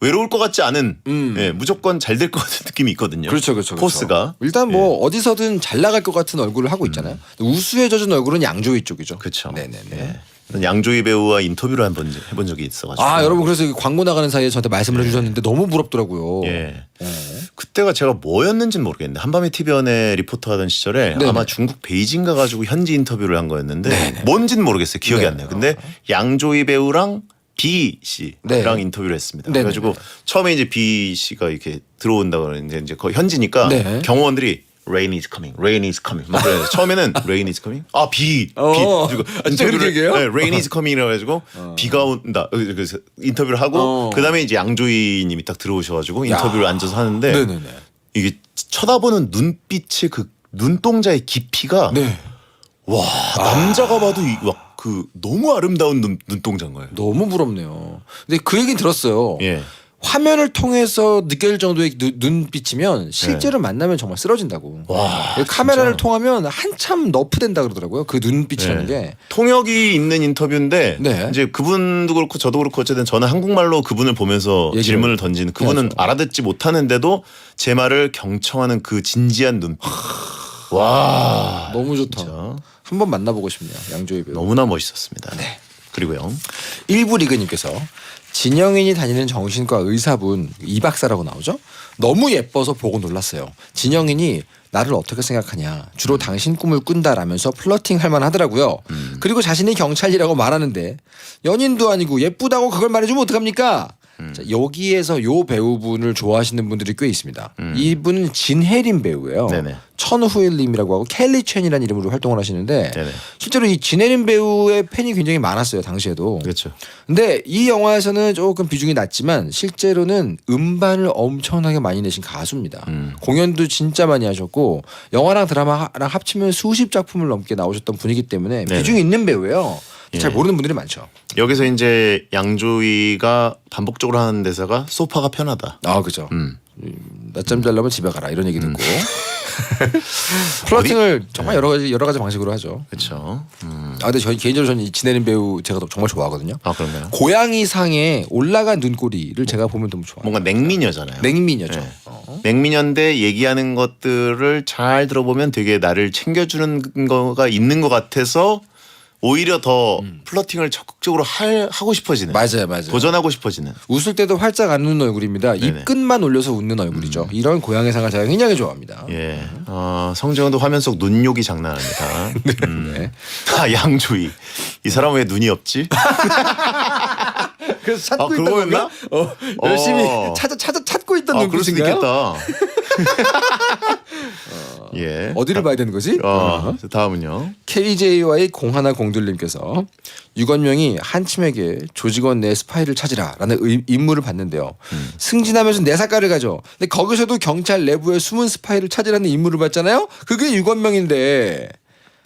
[SPEAKER 1] 외로울 것 같지 않은
[SPEAKER 4] 음.
[SPEAKER 1] 예, 무조건 잘 될 것 같은 느낌이 있거든요.
[SPEAKER 4] 그렇죠, 그렇죠.
[SPEAKER 1] 포스가.
[SPEAKER 4] 일단 뭐 어디서든 잘 나갈 것 같은 얼굴을 하고 있잖아요. 우수에 젖은 얼굴은 양조위 쪽이죠.
[SPEAKER 1] 그렇죠.
[SPEAKER 4] 네네네.
[SPEAKER 1] 예. 양조위 배우와 인터뷰를 한번 해본 적이 있어가지고.
[SPEAKER 4] 아 여러분 그래서 이 광고 나가는 사이에 저한테 말씀을 해주셨는데 너무 부럽더라고요.
[SPEAKER 1] 예. 그때가 제가 뭐였는지는 모르겠는데 한밤의 TVN에 리포터 하던 시절에
[SPEAKER 4] 네네.
[SPEAKER 1] 아마 중국 베이징 가가지고 현지 인터뷰를 한 거였는데 뭔지는 모르겠어요. 기억이
[SPEAKER 4] 네.
[SPEAKER 1] 안 나요. 근데 양조위 배우랑 B 씨랑
[SPEAKER 4] 네.
[SPEAKER 1] 인터뷰를 했습니다.
[SPEAKER 4] 네네.
[SPEAKER 1] 그래가지고 처음에 이제 B 씨가 이렇게 들어온다고 그러는데 이제 거기 현지니까
[SPEAKER 4] 네.
[SPEAKER 1] 경호원들이 Rain is coming, rain is coming. 막 그래요. 처음에는 rain is coming. 아, 비. 그리고
[SPEAKER 4] 진짜 그렇게 얘기해요?
[SPEAKER 1] 네, rain is coming이라고 해가지고 비가 온다. 그래서 인터뷰를 하고 그다음에 이제 양조위님이 딱 들어오셔가지고 인터뷰를 앉아서 하는데
[SPEAKER 4] 네네네.
[SPEAKER 1] 이게 쳐다보는 눈빛의 그 눈동자의 깊이가
[SPEAKER 4] 네.
[SPEAKER 1] 와 남자가 봐도 막 그 너무 아름다운 눈동자인 거예요.
[SPEAKER 4] 너무 부럽네요. 근데 그 얘기는 들었어요.
[SPEAKER 1] 예.
[SPEAKER 4] 화면을 통해서 느껴질 정도의 눈빛이면 실제로 만나면 정말 쓰러진다고.
[SPEAKER 1] 와,
[SPEAKER 4] 카메라를 통하면 한참 너프된다 그러더라고요. 그 눈빛이라는
[SPEAKER 1] 네.
[SPEAKER 4] 게.
[SPEAKER 1] 통역이 있는 인터뷰인데
[SPEAKER 4] 네.
[SPEAKER 1] 이제 그분도 그렇고 저도 그렇고 어쨌든 저는 한국말로 그분을 보면서
[SPEAKER 4] 얘기를
[SPEAKER 1] 질문을 던지는 그분은
[SPEAKER 4] 해야죠.
[SPEAKER 1] 알아듣지 못하는데도 제 말을 경청하는 그 진지한 눈빛. 와
[SPEAKER 4] 너무 좋다.
[SPEAKER 1] 진짜
[SPEAKER 4] 한번 만나보고 싶네요. 양조위 배우.
[SPEAKER 1] 너무나 멋있었습니다.
[SPEAKER 4] 네.
[SPEAKER 1] 그리고요.
[SPEAKER 4] 일부 리그님께서 진영인이 다니는 정신과 의사분 이 박사라고 나오죠. 너무 예뻐서 보고 놀랐어요. 진영인이 나를 어떻게 생각하냐. 주로 당신 꿈을 꾼다라면서 플러팅 할 만하더라고요. 그리고 자신이 경찰이라고 말하는데 연인도 아니고 예쁘다고 그걸 말해주면 어떡합니까? 자, 여기에서 요 배우분을 좋아하시는 분들이 꽤 있습니다. 이분은 진혜린 배우예요.
[SPEAKER 1] 네네.
[SPEAKER 4] 천후일님이라고 하고 켈리 첸이라는 이름으로 활동을 하시는데
[SPEAKER 1] 네네.
[SPEAKER 4] 실제로 이 진혜린 배우의 팬이 굉장히 많았어요. 당시에도.
[SPEAKER 1] 그렇죠.
[SPEAKER 4] 근데 이 영화에서는 조금 비중이 낮지만 실제로는 음반을 엄청나게 많이 내신 가수입니다. 공연도 진짜 많이 하셨고 영화랑 드라마랑 합치면 수십 작품을 넘게 나오셨던 분이기 때문에
[SPEAKER 1] 네네.
[SPEAKER 4] 비중이 있는 배우예요. 잘
[SPEAKER 1] 예.
[SPEAKER 4] 모르는 분들이 많죠.
[SPEAKER 1] 여기서 이제 양조위가 반복적으로 하는 대사가 소파가 편하다.
[SPEAKER 4] 아 그죠. 낮잠 자려면 집에 가라 이런 얘기 듣고 플러팅을 정말 여러 가지 방식으로 하죠.
[SPEAKER 1] 그렇죠.
[SPEAKER 4] 아 근데 저희 개인적으로 저는 이 진혜린 배우 제가 정말 좋아하거든요.
[SPEAKER 1] 아 그런가요?
[SPEAKER 4] 고양이 상에 올라간 눈꼬리를 제가 보면 너무 좋아요.
[SPEAKER 1] 뭔가 냉미녀잖아요.
[SPEAKER 4] 냉미녀죠.
[SPEAKER 1] 네. 냉미녀인데 얘기하는 것들을 잘 들어보면 되게 나를 챙겨주는 거가 있는 것 같아서 오히려 더 플러팅을 적극적으로 하고 싶어지는.
[SPEAKER 4] 맞아요.
[SPEAKER 1] 도전하고 싶어지는.
[SPEAKER 4] 웃을 때도 활짝 안 웃는 얼굴입니다.
[SPEAKER 1] 네네.
[SPEAKER 4] 입끝만 올려서 웃는 얼굴이죠. 이런 고양이 상을 제가 굉장히 좋아합니다.
[SPEAKER 1] 예. 성재형도 화면 속 눈욕이 장난 아닙니다.
[SPEAKER 4] 네.
[SPEAKER 1] 아 양조위. 이 사람 왜 눈이 없지?
[SPEAKER 4] 그래서 찾고
[SPEAKER 1] 아,
[SPEAKER 4] 있던
[SPEAKER 1] 그거였나?
[SPEAKER 4] 건가? 열심히
[SPEAKER 1] 어.
[SPEAKER 4] 찾고 있던
[SPEAKER 1] 아 그럴 수도
[SPEAKER 4] 눈빛인가요?
[SPEAKER 1] 있겠다. 예.
[SPEAKER 4] 어디를 봐야 되는 거지?
[SPEAKER 1] 다음은요.
[SPEAKER 4] KJ와의 공하나 공들님께서 유건명이 한침에게 조직원 내 스파이를 찾으라라는 임무를 받는데요. 승진하면서 내 사과를 가죠. 근데 거기서도 경찰 내부에 숨은 스파이를 찾으라는 임무를 받잖아요. 그게 유건명인데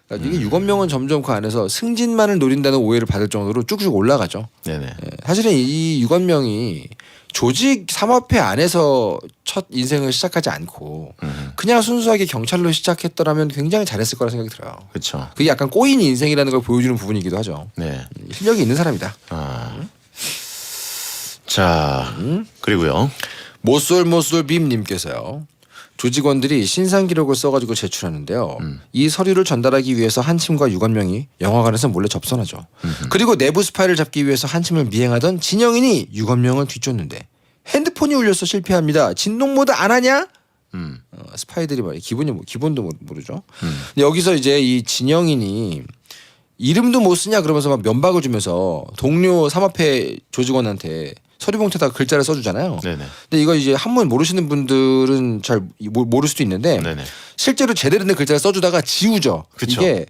[SPEAKER 4] 그러니까 이게 유건명은 점점 그 안에서 승진만을 노린다는 오해를 받을 정도로 쭉쭉 올라가죠.
[SPEAKER 1] 네네.
[SPEAKER 4] 예, 사실은 이 유건명이 조직 삼합회 안에서 첫 인생을 시작하지 않고 그냥 순수하게 경찰로 시작했더라면 굉장히 잘했을 거라 생각이 들어요.
[SPEAKER 1] 그렇죠.
[SPEAKER 4] 그게 약간 꼬인 인생이라는 걸 보여주는 부분이기도 하죠.
[SPEAKER 1] 네.
[SPEAKER 4] 실력이 있는 사람이다.
[SPEAKER 1] 자 그리고요.
[SPEAKER 4] 모쏠 빔님께서요. 조직원들이 신상 기록을 써가지고 제출하는데요. 이 서류를 전달하기 위해서 한침과 유건명이 영화관에서 몰래 접선하죠. 그리고 내부 스파이를 잡기 위해서 한침을 미행하던 진영인이 유건명을 뒤쫓는데 핸드폰 휴대폰이 울려서 실패합니다. 진동 모드 안 하냐?
[SPEAKER 1] 음.
[SPEAKER 4] 스파이들이 말이야. 기본도 모르죠. 근데 여기서 이제 이 진영인이 이름도 못 쓰냐 그러면서 막 면박을 주면서 동료 삼합회 조직원한테 서류봉투에다가 글자를 써주잖아요.
[SPEAKER 1] 네네.
[SPEAKER 4] 근데 이거 이제 한문 모르시는 분들은 잘 모를 수도 있는데
[SPEAKER 1] 네네.
[SPEAKER 4] 실제로 제대로 된 글자를 써주다가 지우죠.
[SPEAKER 1] 그쵸.
[SPEAKER 4] 이게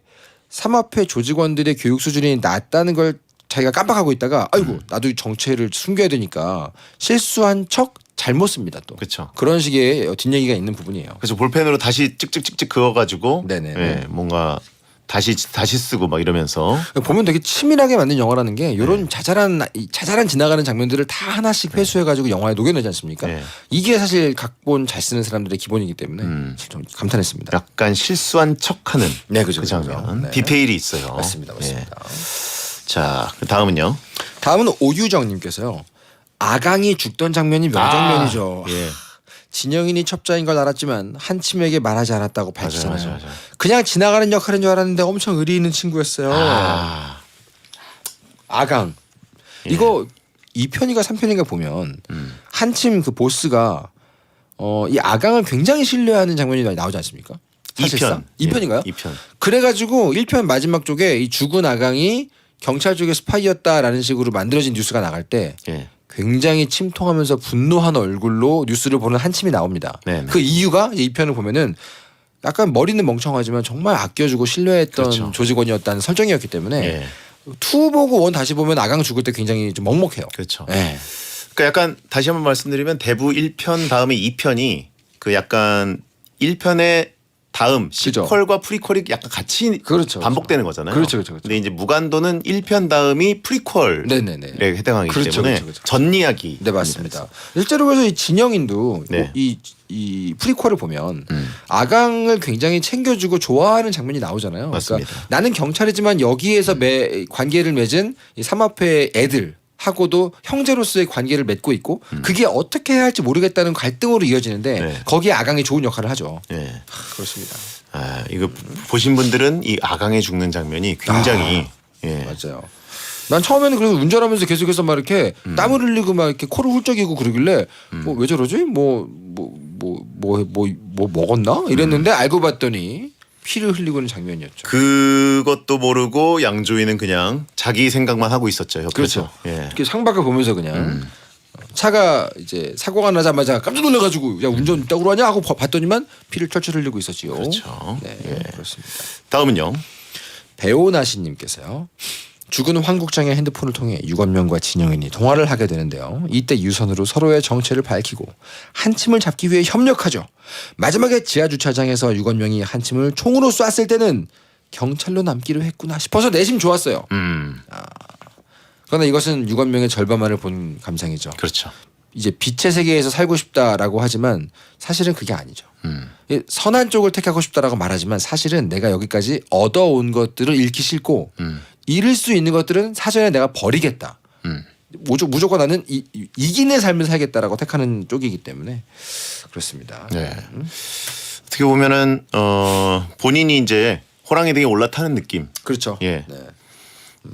[SPEAKER 4] 삼합회 조직원들의 교육 수준이 낮다는 걸 자기가 깜빡하고 있다가 아이고 나도 정체를 숨겨야 되니까 실수한 척 잘못 씁니다 또.
[SPEAKER 1] 그렇죠.
[SPEAKER 4] 그런 식의 뒷얘기가 있는 부분이에요.
[SPEAKER 1] 그래서 볼펜으로 다시 찍찍찍찍 그어가지고
[SPEAKER 4] 네네.
[SPEAKER 1] 예, 뭔가 다시 쓰고 막 이러면서
[SPEAKER 4] 보면 되게 치밀하게 만든 영화라는 게 이런
[SPEAKER 1] 네.
[SPEAKER 4] 자잘한 지나가는 장면들을 다 하나씩 회수해가지고 영화에 녹여내지 않습니까?
[SPEAKER 1] 네.
[SPEAKER 4] 이게 사실 각본 잘 쓰는 사람들의 기본이기 때문에 좀 감탄했습니다.
[SPEAKER 1] 약간 실수한 척하는
[SPEAKER 4] 네, 그죠,
[SPEAKER 1] 그 장면
[SPEAKER 4] 그죠. 네.
[SPEAKER 1] 디테일이 있어요.
[SPEAKER 4] 맞습니다.
[SPEAKER 1] 예. 자, 다음은요.
[SPEAKER 4] 다음은 오유정님께서요. 아강이 죽던 장면이 명장면이죠.
[SPEAKER 1] 예.
[SPEAKER 4] 진영인이 첩자인 걸 알았지만 한침에게 말하지 않았다고 밝히잖아요.
[SPEAKER 1] 맞아요.
[SPEAKER 4] 그냥 지나가는 역할인 줄 알았는데 엄청 의리 있는 친구였어요.
[SPEAKER 1] 아,
[SPEAKER 4] 아강.
[SPEAKER 1] 예.
[SPEAKER 4] 이거 2편인가 3편인가 보면 한침 그 보스가 이 아강을 굉장히 신뢰하는 장면이 나오지 않습니까? 사실상 2편인가요?
[SPEAKER 1] 2편.
[SPEAKER 4] 그래가지고 1편 마지막 쪽에 이 죽은 아강이 경찰 쪽의 스파이였다라는 식으로 만들어진 뉴스가 나갈 때
[SPEAKER 1] 예.
[SPEAKER 4] 굉장히 침통하면서 분노한 얼굴로 뉴스를 보는 한침이 나옵니다.
[SPEAKER 1] 네네.
[SPEAKER 4] 그 이유가 이 편을 보면은 약간 머리는 멍청하지만 정말 아껴주고 신뢰했던
[SPEAKER 1] 그렇죠.
[SPEAKER 4] 조직원이었다는 설정이었기 때문에
[SPEAKER 1] 예.
[SPEAKER 4] 2 보고 1 다시 보면 아강 죽을 때 굉장히 좀 먹먹해요.
[SPEAKER 1] 그렇죠.
[SPEAKER 4] 예.
[SPEAKER 1] 그러니까 약간 다시 한번 말씀드리면 대부 1편 다음에 2편이 그 약간 1편의 다음
[SPEAKER 4] 그죠.
[SPEAKER 1] 시퀄과 프리퀄이 약간 같이
[SPEAKER 4] 그렇죠,
[SPEAKER 1] 반복되는 거잖아요.
[SPEAKER 4] 그렇죠.
[SPEAKER 1] 근데 이제 무간도는 1편 다음이 프리퀄에
[SPEAKER 4] 네네네.
[SPEAKER 1] 해당하기
[SPEAKER 4] 그렇죠,
[SPEAKER 1] 때문에
[SPEAKER 4] 그렇죠.
[SPEAKER 1] 전 이야기.
[SPEAKER 4] 네 맞습니다. 실제로 그래서 이 진영인도
[SPEAKER 1] 네.
[SPEAKER 4] 이 프리퀄을 보면 아강을 굉장히 챙겨주고 좋아하는 장면이 나오잖아요.
[SPEAKER 1] 맞습니다.
[SPEAKER 4] 그러니까 나는 경찰이지만 여기에서 관계를 맺은 이 삼합회 애들 하고도 형제로서의 관계를 맺고 있고 그게 어떻게 해야 할지 모르겠다는 갈등으로 이어지는데
[SPEAKER 1] 네.
[SPEAKER 4] 거기에 아강이 좋은 역할을 하죠.
[SPEAKER 1] 예.
[SPEAKER 4] 그렇습니다.
[SPEAKER 1] 아, 이거 보신 분들은 이 아강에 죽는 장면이 굉장히 예.
[SPEAKER 4] 맞아요. 난 처음에는 그래서 운전하면서 계속해서 막 이렇게 땀을 흘리고 막 이렇게 코를 훌쩍이고 그러길래 뭐 왜 저러지? 뭐 먹었나? 이랬는데 알고 봤더니 피를 흘리고 있는 장면이었죠.
[SPEAKER 1] 그것도 모르고 양조위는 그냥 자기 생각만 하고 있었죠. 옆에서.
[SPEAKER 4] 그렇죠.
[SPEAKER 1] 예.
[SPEAKER 4] 이렇게 창밖을 보면서 그냥 차가 이제 사고가 나자마자 깜짝 놀라가지고 야 운전 이따구로 하냐 하고 봤더니만 피를 철철 흘리고 있었지요.
[SPEAKER 1] 그렇죠.
[SPEAKER 4] 네,
[SPEAKER 1] 예.
[SPEAKER 4] 그렇습니다.
[SPEAKER 1] 다음은요.
[SPEAKER 4] 배오나시님께서요. 죽은 황국장의 핸드폰을 통해 유건명과 진영인이 통화를 하게 되는데요. 이때 유선으로 서로의 정체를 밝히고 한침을 잡기 위해 협력하죠. 마지막에 지하 주차장에서 유건명이 한침을 총으로 쐈을 때는 경찰로 남기로 했구나 싶어서 내심 좋았어요. 그러나 이것은 유건명의 절반만을 본 감상이죠.
[SPEAKER 1] 그렇죠.
[SPEAKER 4] 이제 빛의 세계에서 살고 싶다라고 하지만 사실은 그게 아니죠. 이 선한 쪽을 택하고 싶다라고 말하지만 사실은 내가 여기까지 얻어온 것들을 잃기 싫고 잃을 수 있는 것들은 사전에 내가 버리겠다. 무조건 나는 이기는 삶을 살겠다라고 택하는 쪽이기 때문에 그렇습니다.
[SPEAKER 1] 네. 어떻게 보면은 본인이 이제 호랑이 등에 올라타는 느낌.
[SPEAKER 4] 그렇죠.
[SPEAKER 1] 예.
[SPEAKER 4] 네.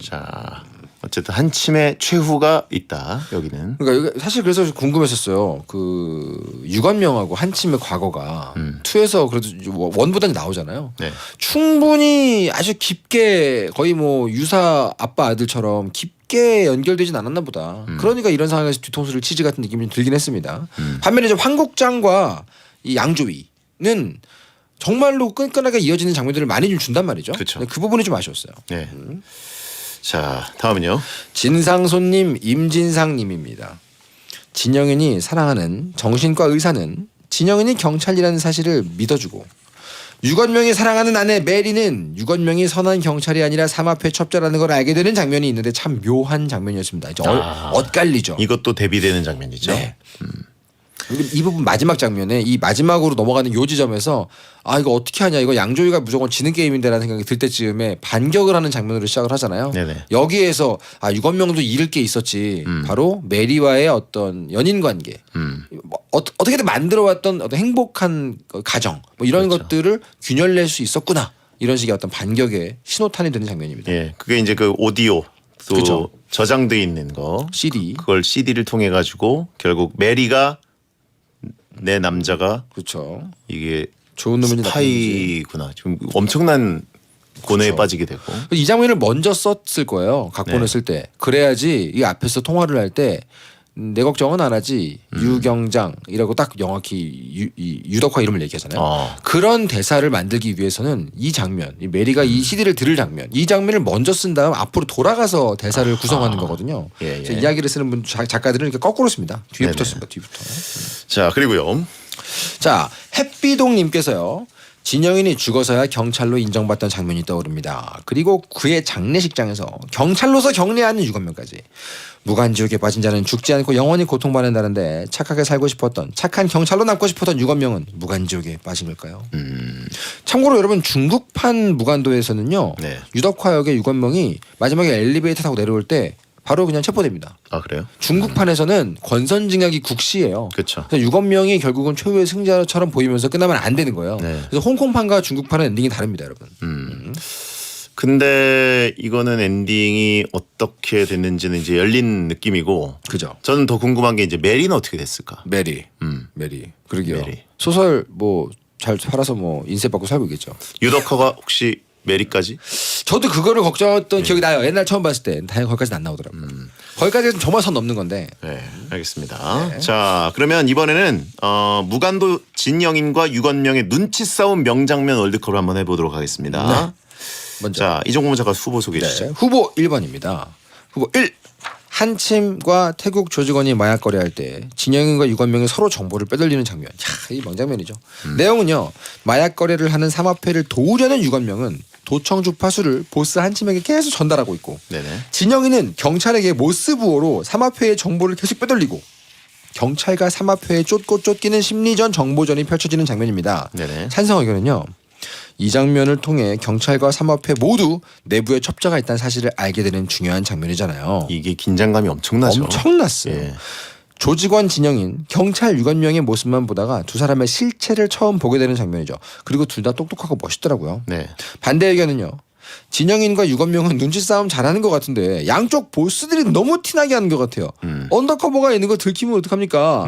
[SPEAKER 1] 자, 어쨌든 한침의 최후가 있다. 여기는.
[SPEAKER 4] 그러니까 이게 사실 그래서 궁금했었어요. 그 유관명하고 한침의 과거가 2에서 그래도 원보다는 나오잖아요.
[SPEAKER 1] 네.
[SPEAKER 4] 충분히 아주 깊게 거의 뭐 유사 아빠 아들처럼 깊게 연결되진 않았나 보다. 그러니까 이런 상황에서 뒤통수를 치지 같은 느낌이 좀 들긴 했습니다. 반면에 이제 황국장과 이 양조위는 정말로 끈끈하게 이어지는 장면들을 많이 좀 준단 말이죠.
[SPEAKER 1] 그쵸.
[SPEAKER 4] 그 부분이 좀 아쉬웠어요.
[SPEAKER 1] 네. 자, 다음은요.
[SPEAKER 4] 진상손님 임진상님입니다. 진영인이 사랑하는 정신과 의사는 진영인이 경찰이라는 사실을 믿어주고 유건명이 사랑하는 아내 메리는 유건명이 선한 경찰이 아니라 삼합회 첩자라는 걸 알게 되는 장면이 있는데 참 묘한 장면이었습니다. 이제 엇갈리죠.
[SPEAKER 1] 이것도 대비되는 장면이죠.
[SPEAKER 4] 네. 이 부분 마지막 장면에 이 마지막으로 넘어가는 요 지점에서 아 이거 어떻게 하냐 이거 양조위가 무조건 지는 게임인데라는 생각이 들 때쯤에 반격을 하는 장면으로 시작을 하잖아요.
[SPEAKER 1] 네네.
[SPEAKER 4] 여기에서 아 유건명도 잃을 게 있었지. 바로 메리와의 어떤 연인 관계, 뭐 어떻게든 만들어왔던 어떤 행복한 가정 뭐 이런
[SPEAKER 1] 그렇죠.
[SPEAKER 4] 것들을 균열낼 수 있었구나 이런 식의 어떤 반격의 신호탄이 되는 장면입니다.
[SPEAKER 1] 예. 그게 이제 그 오디오 또
[SPEAKER 4] 그죠.
[SPEAKER 1] 저장돼 있는 거
[SPEAKER 4] CD.
[SPEAKER 1] 그걸 CD를 통해 가지고 결국 메리가 내 남자가
[SPEAKER 4] 그렇죠.
[SPEAKER 1] 이게
[SPEAKER 4] 좋은 놈인지 나쁜 놈인지.
[SPEAKER 1] 스파이구나. 지금 엄청난 고뇌에
[SPEAKER 4] 그쵸.
[SPEAKER 1] 빠지게 되고.
[SPEAKER 4] 이 장면을 먼저 썼을 거예요. 각본을
[SPEAKER 1] 네.
[SPEAKER 4] 쓸 때. 그래야지 이 앞에서 통화를 할 때 내 걱정은 안 하지. 유경장이라고 딱 명확히 유덕화 이름을 얘기하잖아요. 그런 대사를 만들기 위해서는 이 장면, 이 메리가 이 CD를 들을 장면, 이 장면을 먼저 쓴 다음 앞으로 돌아가서 대사를 구성하는 거거든요.
[SPEAKER 1] 예, 예.
[SPEAKER 4] 그래서 이야기를 쓰는 분 작가들은 이렇게 거꾸로 씁니다. 뒤에부터
[SPEAKER 1] 네네.
[SPEAKER 4] 씁니다. 뒤부터.
[SPEAKER 1] 자 그리고요.
[SPEAKER 4] 자, 햇비동님께서요. 진영인이 죽어서야 경찰로 인정받던 장면이 떠오릅니다. 그리고 그의 장례식장에서 경찰로서 경례하는 유건명까지. 무간지옥에 빠진 자는 죽지 않고 영원히 고통받는다는데 착하게 살고 싶었던 착한 경찰로 남고 싶었던 유건명은 무간지옥에 빠진 걸까요? 참고로 여러분 중국판 무간도에서는요.
[SPEAKER 1] 네.
[SPEAKER 4] 유덕화 역의 유건명이 마지막에 엘리베이터 타고 내려올 때 바로 그냥 체포됩니다.
[SPEAKER 1] 아 그래요?
[SPEAKER 4] 중국판에서는 권선징악이 국시예요.
[SPEAKER 1] 그렇죠.
[SPEAKER 4] 그래서 유건명이 결국은 최후의 승자처럼 보이면서 끝나면 안 되는 거예요.
[SPEAKER 1] 네.
[SPEAKER 4] 그래서 홍콩판과 중국판은 엔딩이 다릅니다, 여러분.
[SPEAKER 1] 근데 이거는 엔딩이 어떻게 됐는지는 이제 열린 느낌이고.
[SPEAKER 4] 그죠.
[SPEAKER 1] 저는 더 궁금한 게 이제 메리는 어떻게 됐을까?
[SPEAKER 4] 메리,
[SPEAKER 1] 음.
[SPEAKER 4] 메리. 그러게요.
[SPEAKER 1] 메리.
[SPEAKER 4] 소설 뭐 잘 팔아서 뭐 인쇄 받고 살고 있겠죠.
[SPEAKER 1] 유덕화가 혹시 메리까지?
[SPEAKER 4] 저도 그거를 걱정했던 기억이 나요. 옛날 처음 봤을 때. 다행히 거기까지는 안 나오더라고요. 거기까지는 정말 선 넘는 건데.
[SPEAKER 1] 네, 알겠습니다. 자, 그러면 이번에는 무간도 진영인과 유건명의 눈치 싸움 명장면 월드컵을 한번 해보도록 하겠습니다.
[SPEAKER 4] 먼저.
[SPEAKER 1] 자, 이종범 작가 후보 소개해 주시죠.
[SPEAKER 4] 네. 후보 1번입니다. 후보 1. 한침과 태국 조직원이 마약 거래할 때 진영인과 유건명이 서로 정보를 빼돌리는 장면. 이 명장면이죠. 내용은요. 마약 거래를 하는 삼합회를 도우려는 유건명은 도청 주파수를 보스 한침에게 계속 전달하고 있고
[SPEAKER 1] 네네.
[SPEAKER 4] 진영이는 경찰에게 모스부호로 삼합회의 정보를 계속 빼돌리고 경찰과 삼합회에 쫓고 쫓기는 심리전 정보전이 펼쳐지는 장면입니다.
[SPEAKER 1] 네네.
[SPEAKER 4] 찬성 의견은요. 이 장면을 통해 경찰과 삼합회 모두 내부에 첩자가 있다는 사실을 알게 되는 중요한 장면이잖아요.
[SPEAKER 1] 이게 긴장감이 엄청나죠.
[SPEAKER 4] 엄청났어요.
[SPEAKER 1] 예.
[SPEAKER 4] 조직원 진영인 경찰 유건명의 모습만 보다가 두 사람의 실체를 처음 보게 되는 장면이죠. 그리고 둘 다 똑똑하고 멋있더라고요.
[SPEAKER 1] 네.
[SPEAKER 4] 반대 의견은요. 진영인과 유건명은 눈치 싸움 잘하는 것 같은데 양쪽 보스들이 너무 티나게 하는 것 같아요. 언더커버가 있는 거 들키면 어떡합니까?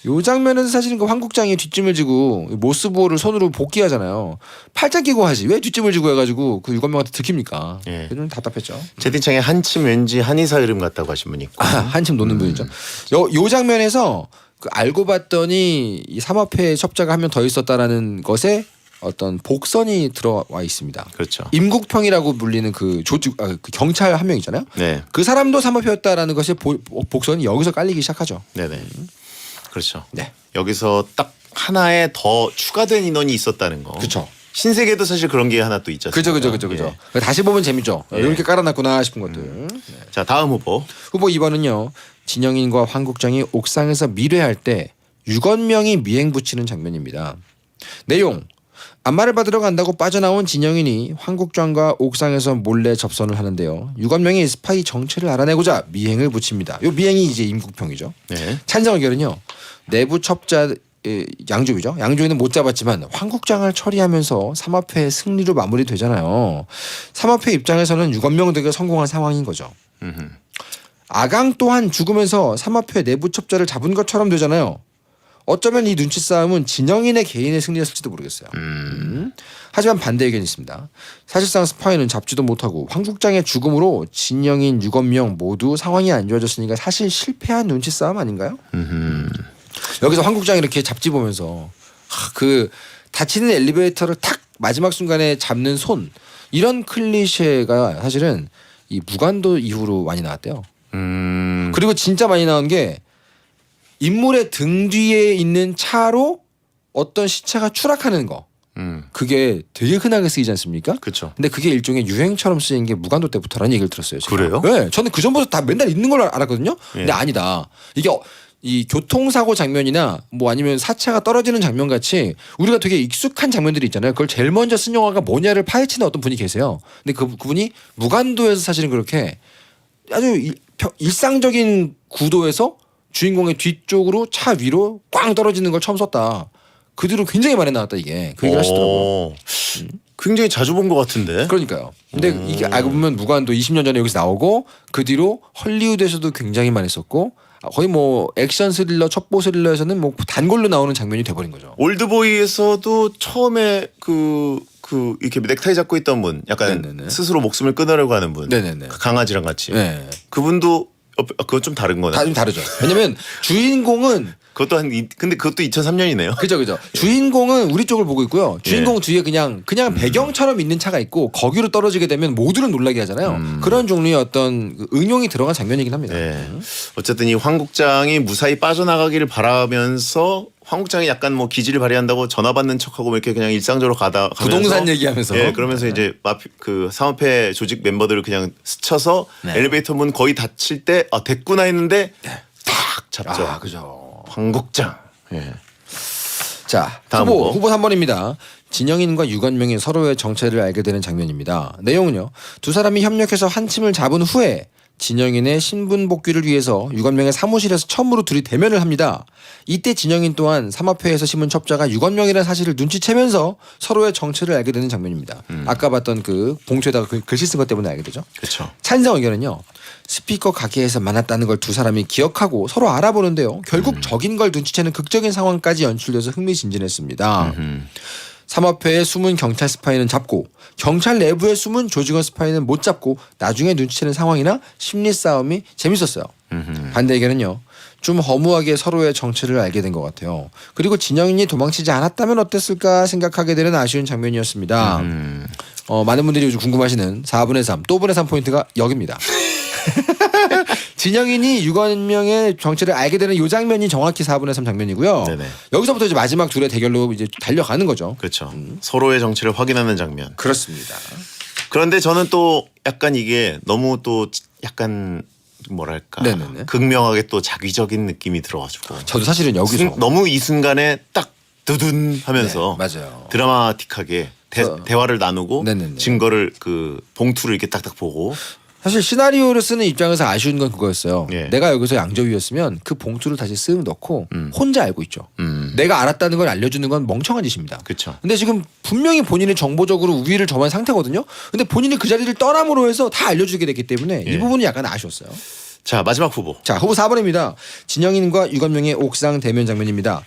[SPEAKER 4] 요 장면은 사실은 그 황국장이 뒷짐을 지고 모스부호를 손으로 복귀하잖아요. 팔짱 끼고 하지 왜 뒷짐을 지고 해가지고 그 유건명한테 들킵니까?
[SPEAKER 1] 예.
[SPEAKER 4] 좀 답답했죠.
[SPEAKER 1] 채팅창에 한침 왠지 한의사 이름 같다고 하신 분이 있고.
[SPEAKER 4] 한참 놓는 분이죠. 요 장면에서 그 알고 봤더니 이 삼합회에 첩자가 한 명 더 있었다라는 것에 어떤 복선이 들어와 있습니다.
[SPEAKER 1] 그렇죠.
[SPEAKER 4] 임국평이라고 불리는 그 조직 그 경찰 한 명 있잖아요.
[SPEAKER 1] 네.
[SPEAKER 4] 그 사람도 삼합회였다라는 것이 복선이 여기서 깔리기 시작하죠.
[SPEAKER 1] 네네. 그렇죠.
[SPEAKER 4] 네.
[SPEAKER 1] 여기서 딱 하나의 더 추가된 인원이 있었다는 거.
[SPEAKER 4] 그렇죠.
[SPEAKER 1] 신세계도 사실 그런 게 하나 또 있지 않습니까?
[SPEAKER 4] 그죠.
[SPEAKER 1] 예.
[SPEAKER 4] 다시 보면 재밌죠. 이렇게 깔아놨구나 싶은 것들.
[SPEAKER 1] 자, 다음 후보.
[SPEAKER 4] 후보 2번은요. 진영인과 황국장이 옥상에서 미뢰할 때 유건명이 미행 붙이는 장면입니다. 내용. 안마를 받으러 간다고 빠져나온 진영인이 황국장과 옥상에서 몰래 접선을 하는데요. 유건명이 스파이 정체를 알아내고자 미행을 붙입니다. 요 미행이 이제 임국평이죠.
[SPEAKER 1] 네.
[SPEAKER 4] 찬성 의견은요. 내부 첩자 양조위죠. 양조위는 못 잡았지만 황국장을 처리하면서 삼합회의 승리로 마무리되잖아요. 삼합회 입장에서는 유건명 등에 성공한 상황인 거죠. 아강 또한 죽으면서 삼합회 내부 첩자를 잡은 것처럼 되잖아요. 어쩌면 이 눈치 싸움은 진영인의 개인의 승리였을지도 모르겠어요. 하지만 반대 의견이 있습니다. 사실상 스파이는 잡지도 못하고 황국장의 죽음으로 진영인, 유건명 모두 상황이 안 좋아졌으니까 사실 실패한 눈치 싸움 아닌가요? 여기서 황국장이 이렇게 잡지 보면서 그 닫히는 엘리베이터를 탁 마지막 순간에 잡는 손 이런 클리셰가 사실은 이 무간도 이후로 많이 나왔대요. 그리고 진짜 많이 나온 게 인물의 등 뒤에 있는 차로 어떤 시체가 추락하는 거. 그게 되게 흔하게 쓰이지 않습니까?
[SPEAKER 1] 그렇죠.
[SPEAKER 4] 근데 그게 일종의 유행처럼 쓰인 게 무간도 때부터라는 얘기를 들었어요. 제가.
[SPEAKER 1] 그래요?
[SPEAKER 4] 네, 저는 그 전부터 다 맨날 있는 걸로 알았거든요. 근데 아니다. 이게 이 교통사고 장면이나 뭐 아니면 사체가 떨어지는 장면 같이 우리가 되게 익숙한 장면들이 있잖아요. 그걸 제일 먼저 쓴 영화가 뭐냐를 파헤치는 어떤 분이 계세요. 근데 그분이 무간도에서 사실은 그렇게 아주 일상적인 구도에서 주인공의 뒤쪽으로 차 위로 꽝 떨어지는 걸 처음 썼다. 그 뒤로 굉장히 많이 나왔다 이게. 그 얘기를 하시더라고요.
[SPEAKER 1] 굉장히 자주 본 것 같은데.
[SPEAKER 4] 그러니까요. 근데 이게 알고 보면 무관도 20년 전에 여기서 나오고 그 뒤로 헐리우드에서도 굉장히 많이 썼고 거의 뭐 액션 스릴러, 첩보 스릴러에서는 뭐 단골로 나오는 장면이 돼버린 거죠.
[SPEAKER 1] 올드보이에서도 처음에 그 이렇게 넥타이 잡고 있던 분, 약간
[SPEAKER 4] 네네네.
[SPEAKER 1] 스스로 목숨을 끊으려고 하는 분,
[SPEAKER 4] 네네네.
[SPEAKER 1] 그 강아지랑 같이.
[SPEAKER 4] 네.
[SPEAKER 1] 그분도 그건 좀 다른 거네.
[SPEAKER 4] 다 좀 다르죠. 왜냐면 주인공은
[SPEAKER 1] 그것도 근데 그것도 2003년이네요.
[SPEAKER 4] 그죠. 주인공은 우리 쪽을 보고 있고요. 주인공 뒤에 그냥 배경처럼 있는 차가 있고 거기로 떨어지게 되면 모두를 놀라게 하잖아요. 그런 종류의 어떤 그 응용이 들어간 장면이긴 합니다.
[SPEAKER 1] 네. 어쨌든 이 황국장이 무사히 빠져나가기를 바라면서 황국장이 약간 뭐 기지를 발휘한다고 전화 받는 척하고 뭐 이렇게 그냥 일상적으로 가면서
[SPEAKER 4] 부동산 얘기하면서.
[SPEAKER 1] 예, 그러면서 이제 그 사모패 조직 멤버들을 그냥 스쳐서
[SPEAKER 4] 네.
[SPEAKER 1] 엘리베이터 문 거의 닫힐 때 됐구나 했는데 탁 잡죠.
[SPEAKER 4] 아, 그죠.
[SPEAKER 1] 황국장. 예.
[SPEAKER 4] 자,
[SPEAKER 1] 다음
[SPEAKER 4] 후보 3번입니다. 진영인과 유건명이 서로의 정체를 알게 되는 장면입니다. 내용은요. 두 사람이 협력해서 한 팀을 잡은 후에 진영인의 신분 복귀를 위해서 유건명의 사무실에서 처음으로 둘이 대면을 합니다. 이때 진영인 또한 삼합회에서 심은 첩자가 유건명이라는 사실을 눈치채면서 서로의 정체를 알게 되는 장면입니다. 아까 봤던 그 봉투에다가 글씨 쓴 것 때문에 알게 되죠.
[SPEAKER 1] 그렇죠.
[SPEAKER 4] 찬성 의견은요. 스피커 가게에서 만났다는 걸 두 사람이 기억하고 서로 알아보는데요. 결국 적인 걸 눈치채는 극적인 상황까지 연출돼서 흥미진진했습니다. 삼합회의 숨은 경찰 스파이는 잡고 경찰 내부에 숨은 조직원 스파이는 못 잡고 나중에 눈치채는 상황이나 심리 싸움이 재밌었어요. 반대 의견은요. 좀 허무하게 서로의 정체를 알게 된 것 같아요. 그리고 진영인이 도망치지 않았다면 어땠을까 생각하게 되는 아쉬운 장면이었습니다. 많은 분들이 요즘 궁금하시는 4분의 3, 또분의 3 포인트가 여기입니다. 진영인이 유건명의 정체를 알게 되는 이 장면이 정확히 4분의 3 장면이고요.
[SPEAKER 1] 네네.
[SPEAKER 4] 여기서부터 이제 마지막 둘의 대결로 이제 달려가는 거죠.
[SPEAKER 1] 그렇죠. 서로의 정체를 확인하는 장면.
[SPEAKER 4] 그렇습니다.
[SPEAKER 1] 그런데 저는 또 약간 이게 너무 또 약간 뭐랄까
[SPEAKER 4] 네네네.
[SPEAKER 1] 극명하게 또 자기적인 느낌이 들어가지고
[SPEAKER 4] 저도 사실은 여기서
[SPEAKER 1] 너무 이 순간에 딱 두둔 하면서
[SPEAKER 4] 네, 맞아요.
[SPEAKER 1] 드라마틱하게 대화를 나누고
[SPEAKER 4] 네네네.
[SPEAKER 1] 증거를 그 봉투를 이렇게 딱딱 보고
[SPEAKER 4] 사실 시나리오를 쓰는 입장에서 아쉬운 건 그거였어요.
[SPEAKER 1] 예.
[SPEAKER 4] 내가 여기서 양조위였으면 그 봉투를 다시 쓱 넣고 혼자 알고 있죠. 내가 알았다는 걸 알려주는 건 멍청한 짓입니다.
[SPEAKER 1] 그렇죠.
[SPEAKER 4] 근데 지금 분명히 본인이 정보적으로 우위를 점한 상태거든요. 근데 본인이 그 자리를 떠남으로 해서 다 알려주게 됐기 때문에
[SPEAKER 1] 예.
[SPEAKER 4] 이 부분이 약간 아쉬웠어요.
[SPEAKER 1] 자 마지막 후보.
[SPEAKER 4] 자, 후보 4번입니다. 진영인과 유건명의 옥상 대면 장면입니다.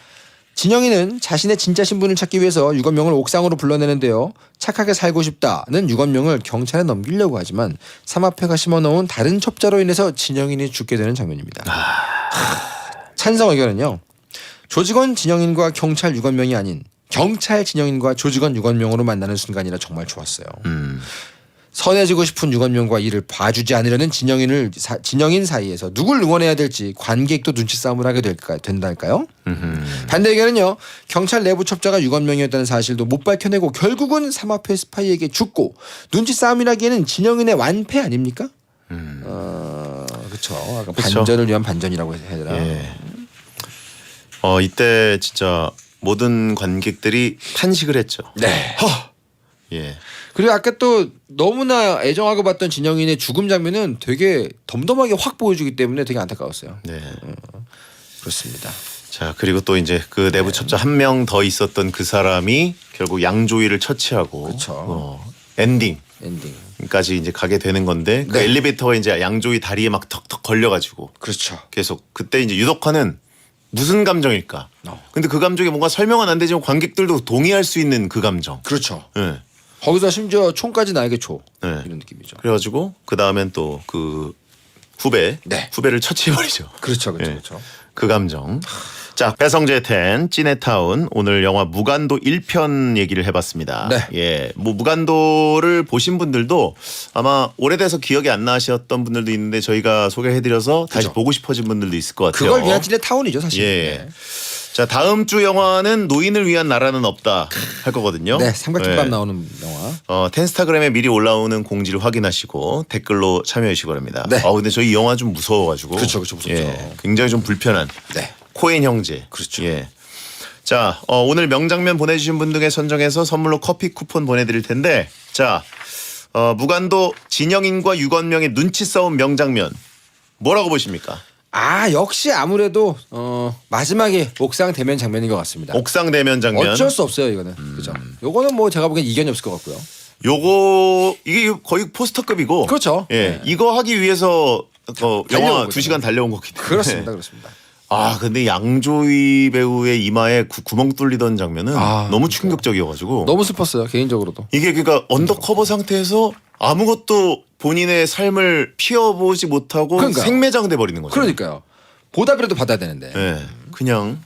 [SPEAKER 4] 진영인은 자신의 진짜 신분을 찾기 위해서 유건명을 옥상으로 불러내는데요. 착하게 살고 싶다는 유건명을 경찰에 넘기려고 하지만 삼합회가 심어놓은 다른 첩자로 인해서 진영인이 죽게 되는 장면입니다. 찬성 의견은요. 조직원 진영인과 경찰 유건명이 아닌 경찰 진영인과 조직원 유건명으로 만나는 순간이라 정말 좋았어요. 선해지고 싶은 유건명과 이를 봐주지 않으려는 진영인 사이에서 누굴 응원해야 될지 관객도 눈치 싸움을 하게 된달까요? 반대 의견은요. 경찰 내부 첩자가 유건명이었다는 사실도 못 밝혀내고 결국은 삼합회 스파이에게 죽고 눈치 싸움이라기에는 진영인의 완패 아닙니까? 그렇죠. 반전을 위한 반전이라고 해야 되나?
[SPEAKER 1] 예. 이때 진짜 모든 관객들이 탄식을 했죠.
[SPEAKER 4] 네.
[SPEAKER 1] 예.
[SPEAKER 4] 그리고 아까 또 너무나 애정하고 봤던 진영인의 죽음 장면은 되게 덤덤하게 확 보여주기 때문에 되게 안타까웠어요.
[SPEAKER 1] 네.
[SPEAKER 4] 그렇습니다.
[SPEAKER 1] 자 그리고 또 이제 그 내부 첩자 한 명 더 있었던 그 사람이 결국 양조위를 처치하고
[SPEAKER 4] 그쵸.
[SPEAKER 1] 엔딩.
[SPEAKER 4] 엔딩.
[SPEAKER 1] 까지 이제 가게 되는 건데 그
[SPEAKER 4] 네.
[SPEAKER 1] 엘리베이터가 이제 양조위 다리에 막 턱턱 걸려가지고
[SPEAKER 4] 그렇죠.
[SPEAKER 1] 계속 그때 이제 유독화는 무슨 감정일까? 근데 그 감정이 뭔가 설명은 안 되지만 관객들도 동의할 수 있는 그 감정.
[SPEAKER 4] 그렇죠.
[SPEAKER 1] 예.
[SPEAKER 4] 거기서 심지어 총까지 나에게 줘.
[SPEAKER 1] 네.
[SPEAKER 4] 이런 느낌이죠.
[SPEAKER 1] 그래가지고 그 다음엔 또 그
[SPEAKER 4] 네.
[SPEAKER 1] 후배를 처치해버리죠.
[SPEAKER 4] 그렇죠.
[SPEAKER 1] 예.
[SPEAKER 4] 그렇죠.
[SPEAKER 1] 그 감정. 자 배성재 텐 찐해타운 오늘 영화 무간도 1편 얘기를 해봤습니다.
[SPEAKER 4] 네.
[SPEAKER 1] 예, 뭐 무간도를 보신 분들도 아마 오래돼서 기억이 안 나셨던 분들도 있는데 저희가 소개해드려서 다시
[SPEAKER 4] 그죠.
[SPEAKER 1] 보고 싶어진 분들도 있을 것 같아요.
[SPEAKER 4] 그걸 위한 찐해타운이죠 사실.
[SPEAKER 1] 예.
[SPEAKER 4] 네.
[SPEAKER 1] 자 다음 주 영화는 노인을 위한 나라는 없다 할 거거든요.
[SPEAKER 4] 네. 삼각김밥
[SPEAKER 1] 예.
[SPEAKER 4] 나오는 영화.
[SPEAKER 1] 텐스타그램에 미리 올라오는 공지를 확인하시고 댓글로 참여해 주시기 바랍니다.
[SPEAKER 4] 네.
[SPEAKER 1] 근데 저희 영화 좀 무서워가지고.
[SPEAKER 4] 그렇죠, 무섭죠.
[SPEAKER 1] 예, 굉장히 좀 불편한.
[SPEAKER 4] 네.
[SPEAKER 1] 코엔 형제.
[SPEAKER 4] 그렇죠.
[SPEAKER 1] 예. 자, 오늘 명장면 보내주신 분 중에 선정해서 선물로 커피 쿠폰 보내드릴 텐데, 자, 무간도 진영인과 유건명의 눈치 싸움 명장면 뭐라고 보십니까?
[SPEAKER 4] 역시 아무래도 마지막에 옥상 대면 장면인 것 같습니다.
[SPEAKER 1] 옥상 대면 장면.
[SPEAKER 4] 어쩔 수 없어요 이거는. 그죠. 요거는 뭐 제가 보기엔 이견이 없을 것 같고요.
[SPEAKER 1] 요거 이게 거의 포스터급이고.
[SPEAKER 4] 그렇죠.
[SPEAKER 1] 예,
[SPEAKER 4] 네.
[SPEAKER 1] 이거 하기 위해서 영화
[SPEAKER 4] 달려온
[SPEAKER 1] 2시간 달려온 거기 때문에.
[SPEAKER 4] 그렇습니다, 그렇습니다.
[SPEAKER 1] 근데 양조위 배우의 이마에 구멍 뚫리던 장면은 너무
[SPEAKER 4] 그러니까요.
[SPEAKER 1] 충격적이어가지고.
[SPEAKER 4] 너무 슬펐어요 개인적으로도.
[SPEAKER 1] 이게 그러니까 언더커버 상태에서 아무것도 본인의 삶을 피워보지 못하고
[SPEAKER 4] 그러니까요.
[SPEAKER 1] 생매장돼 버리는 거죠.
[SPEAKER 4] 그러니까요. 보답이라도 받아야 되는데
[SPEAKER 1] 예, 그냥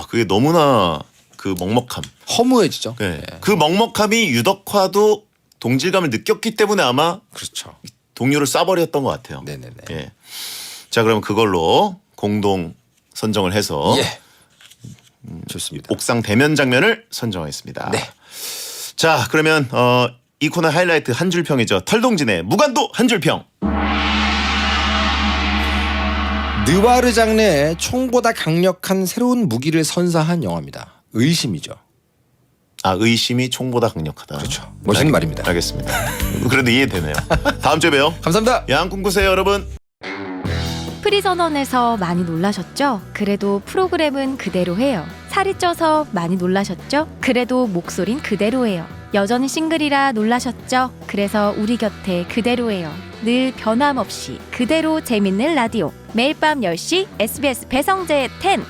[SPEAKER 1] 그게 너무나 그 먹먹함.
[SPEAKER 4] 허무해지죠.
[SPEAKER 1] 예. 그 먹먹함이 유덕화도 동질감을 느꼈기 때문에 아마
[SPEAKER 4] 그렇죠.
[SPEAKER 1] 동료를 쏴버렸던 것 같아요.
[SPEAKER 4] 네네네.
[SPEAKER 1] 예. 자, 그럼 그걸로 공동 선정을 해서
[SPEAKER 4] 예. 좋습니다.
[SPEAKER 1] 옥상 대면 장면을 선정하겠습니다.
[SPEAKER 4] 네.
[SPEAKER 1] 자, 그러면 이 코너 하이라이트 한 줄 평이죠. 털동진의 무간도 한 줄 평.
[SPEAKER 4] 느와르 장르에 총보다 강력한 새로운 무기를 선사한 영화입니다. 의심이죠.
[SPEAKER 1] 의심이 총보다 강력하다.
[SPEAKER 4] 그렇죠. 멋있는 말입니다.
[SPEAKER 1] 알겠습니다. 그래도 이해되네요. 다음 주에 봬요.
[SPEAKER 4] 감사합니다.
[SPEAKER 1] 양꿈 꾸세요, 여러분.
[SPEAKER 6] 프리선언에서 많이 놀라셨죠? 그래도 프로그램은 그대로해요. 살이 쪄서 많이 놀라셨죠? 그래도 목소린 그대로예요. 여전히 싱글이라 놀라셨죠? 그래서 우리 곁에 그대로예요. 늘 변함없이 그대로 재밌는 라디오. 매일 밤 10시 SBS 배성재 10.